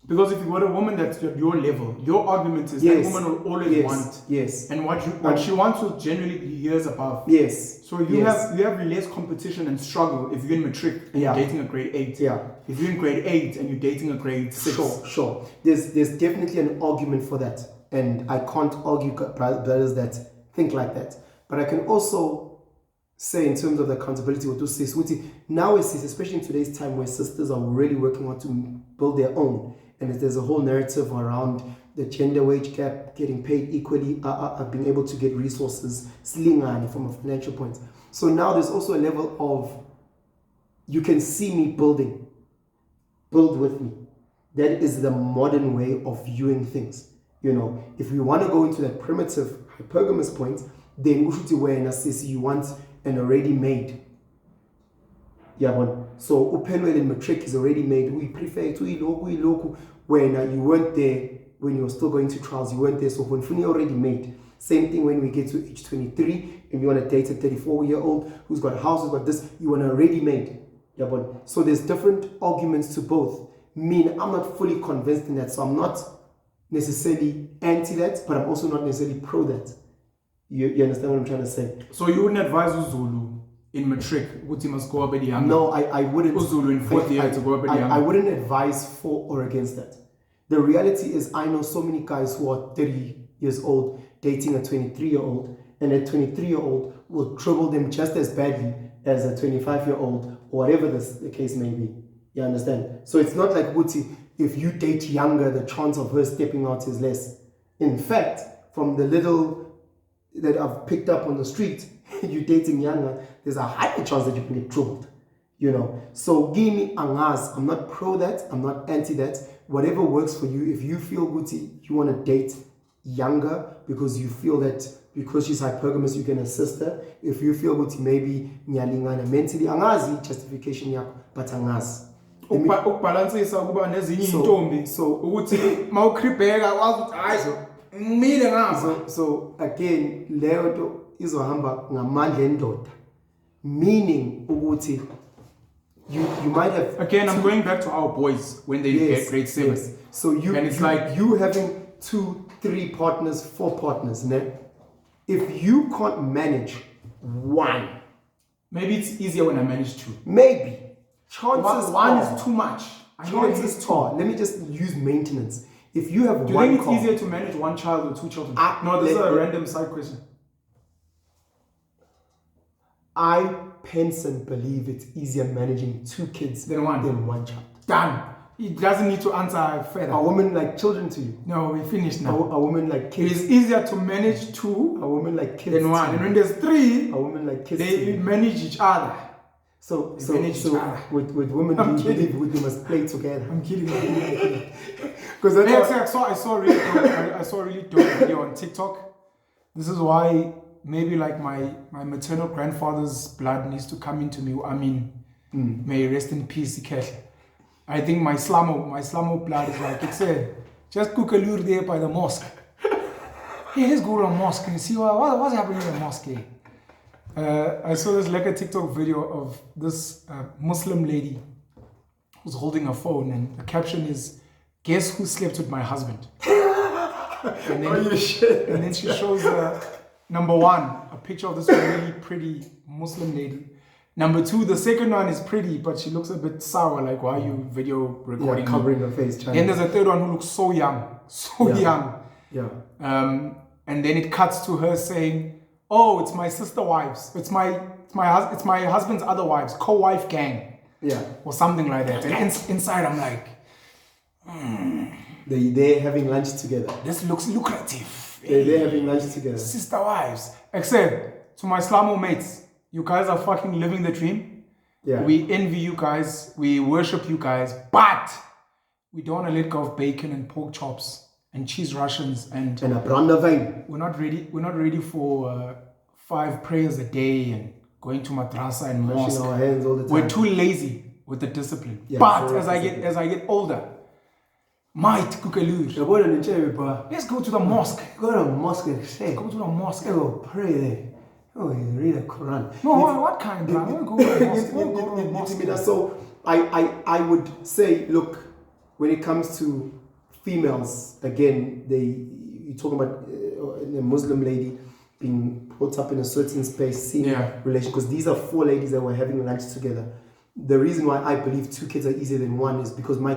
Because if you got a woman that's at your level, your argument is that woman will always want. Yes. And what she wants will generally be years above. Yes. So you have less competition and struggle if you're in matric and you're dating a grade 8. Yeah. If you're in grade 8 and you're dating a grade 6. Sure. There's definitely an argument for that. And I can't argue brothers that think like that. But I can also say, in terms of the accountability, what to say, nowadays, especially in today's time where sisters are really working hard to build their own, and there's a whole narrative around the gender wage gap, getting paid equally, being able to get resources, slingani from a financial point. So now there's also a level of, you can see me build with me. That is the modern way of viewing things. You know, if we want to go into that primitive hypergamous point, then you want an already made. Yeah, but so Upenwell in matric is already made. We prefer to when you weren't there, when you were still going to trials, you weren't there. So when Funi already made. Same thing when we get to age 23 and you want to date a 34-year-old who's got a house, who's got this, you want a ready made. Yeah, but so there's different arguments to both. I'm not fully convinced in that, so I'm not necessarily anti that, but I'm also not necessarily pro that. You understand what I'm trying to say? So you wouldn't advise Uzulu in matric, would he must go a bit younger? No, I wouldn't. Uzulu in fourth year to go a bit younger. I wouldn't advise for or against that. The reality is, I know so many guys who are 30 years old dating a 23-year-old, and a 23-year-old will trouble them just as badly as a 25-year-old, or whatever the case may be. You understand? So it's not like, Wuti, if you date younger, the chance of her stepping out is less. In fact, from the little that I've picked up on the street, you dating younger, there's a higher chance that you can get troubled. You know, so give me angas. I'm not pro that. I'm not anti that. Whatever works for you. If you feel good, you want to date younger because you feel that because she's hypergamous, you can assist her. If you feel good, maybe nyalingana mentally angazi justification yako, but angas. ukubalansisa ukuba nezinye intombi ukuthi mawukribheka wazi ukuthi hayi ngimile ngapha. So again leyo nto izohamba ngamandla endoda, meaning ukuthi you might have again I'm going back to our boys when they get grade 7. Yes. So it's like you having 2, 3 partners, 4 partners, ne? If you can't manage one, maybe it's easier when I manage 2. Maybe chances one are, is too much. Chances are, let me just use maintenance. If you have Do one you think car, it's easier to manage 1 child or 2 children? No, this is a random side question. I person believe it's easier managing 2 kids than one child. Done. It doesn't need to answer further. A woman like children to you? No, we finished now. A woman like kids. It is easier to manage 2 a woman like kids than 1. And when there's 3, a woman like kids they manage each other. So with women, do you believe they must play together? I'm kidding. Because I saw a really dope video on TikTok. This is why maybe like my maternal grandfather's blood needs to come into me. I mean, may he rest in peace, Ikehle. I think my Slamo blood is like, it's just cook a lure there by the mosque. Hey, let's go to the mosque and see what's happening in the mosque. I saw this like a TikTok video of this Muslim lady who's holding a phone, and the caption is, "Guess who slept with my husband?" and then she shows number 1, a picture of this really pretty Muslim lady. Number 2, the second one is pretty, but she looks a bit sour, like why are you video recording? Yeah, covering her face. And there's a third one who looks so young, young. Yeah. And then it cuts to her saying, "Oh, it's my sister wives. It's my husband's other wives, co-wife gang." Yeah. Or something like that. And inside I'm like, They're having lunch together. This looks lucrative. They're having lunch together. Sister wives. Except to my Slamo mates, you guys are fucking living the dream. Yeah. We envy you guys. We worship you guys. But we don't want to let go of bacon and pork chops and cheese Russians and a brand of wine. We're not ready for 5 prayers a day and going to madrasa and mosque. Washing our hands all the time. We're too lazy with the discipline. Yeah, but as I get older, might kukalur. Let's go to the mosque. Go to the mosque and say. Go to the mosque. Go pray there. Oh, you read the Quran. No, what kind? Go to the mosque. So I would say, look, when it comes to females, again, you talk about a Muslim lady being brought up in a certain space, seeing relation, because these are 4 ladies that were having lunch together. The reason why I believe 2 kids are easier than 1 is because my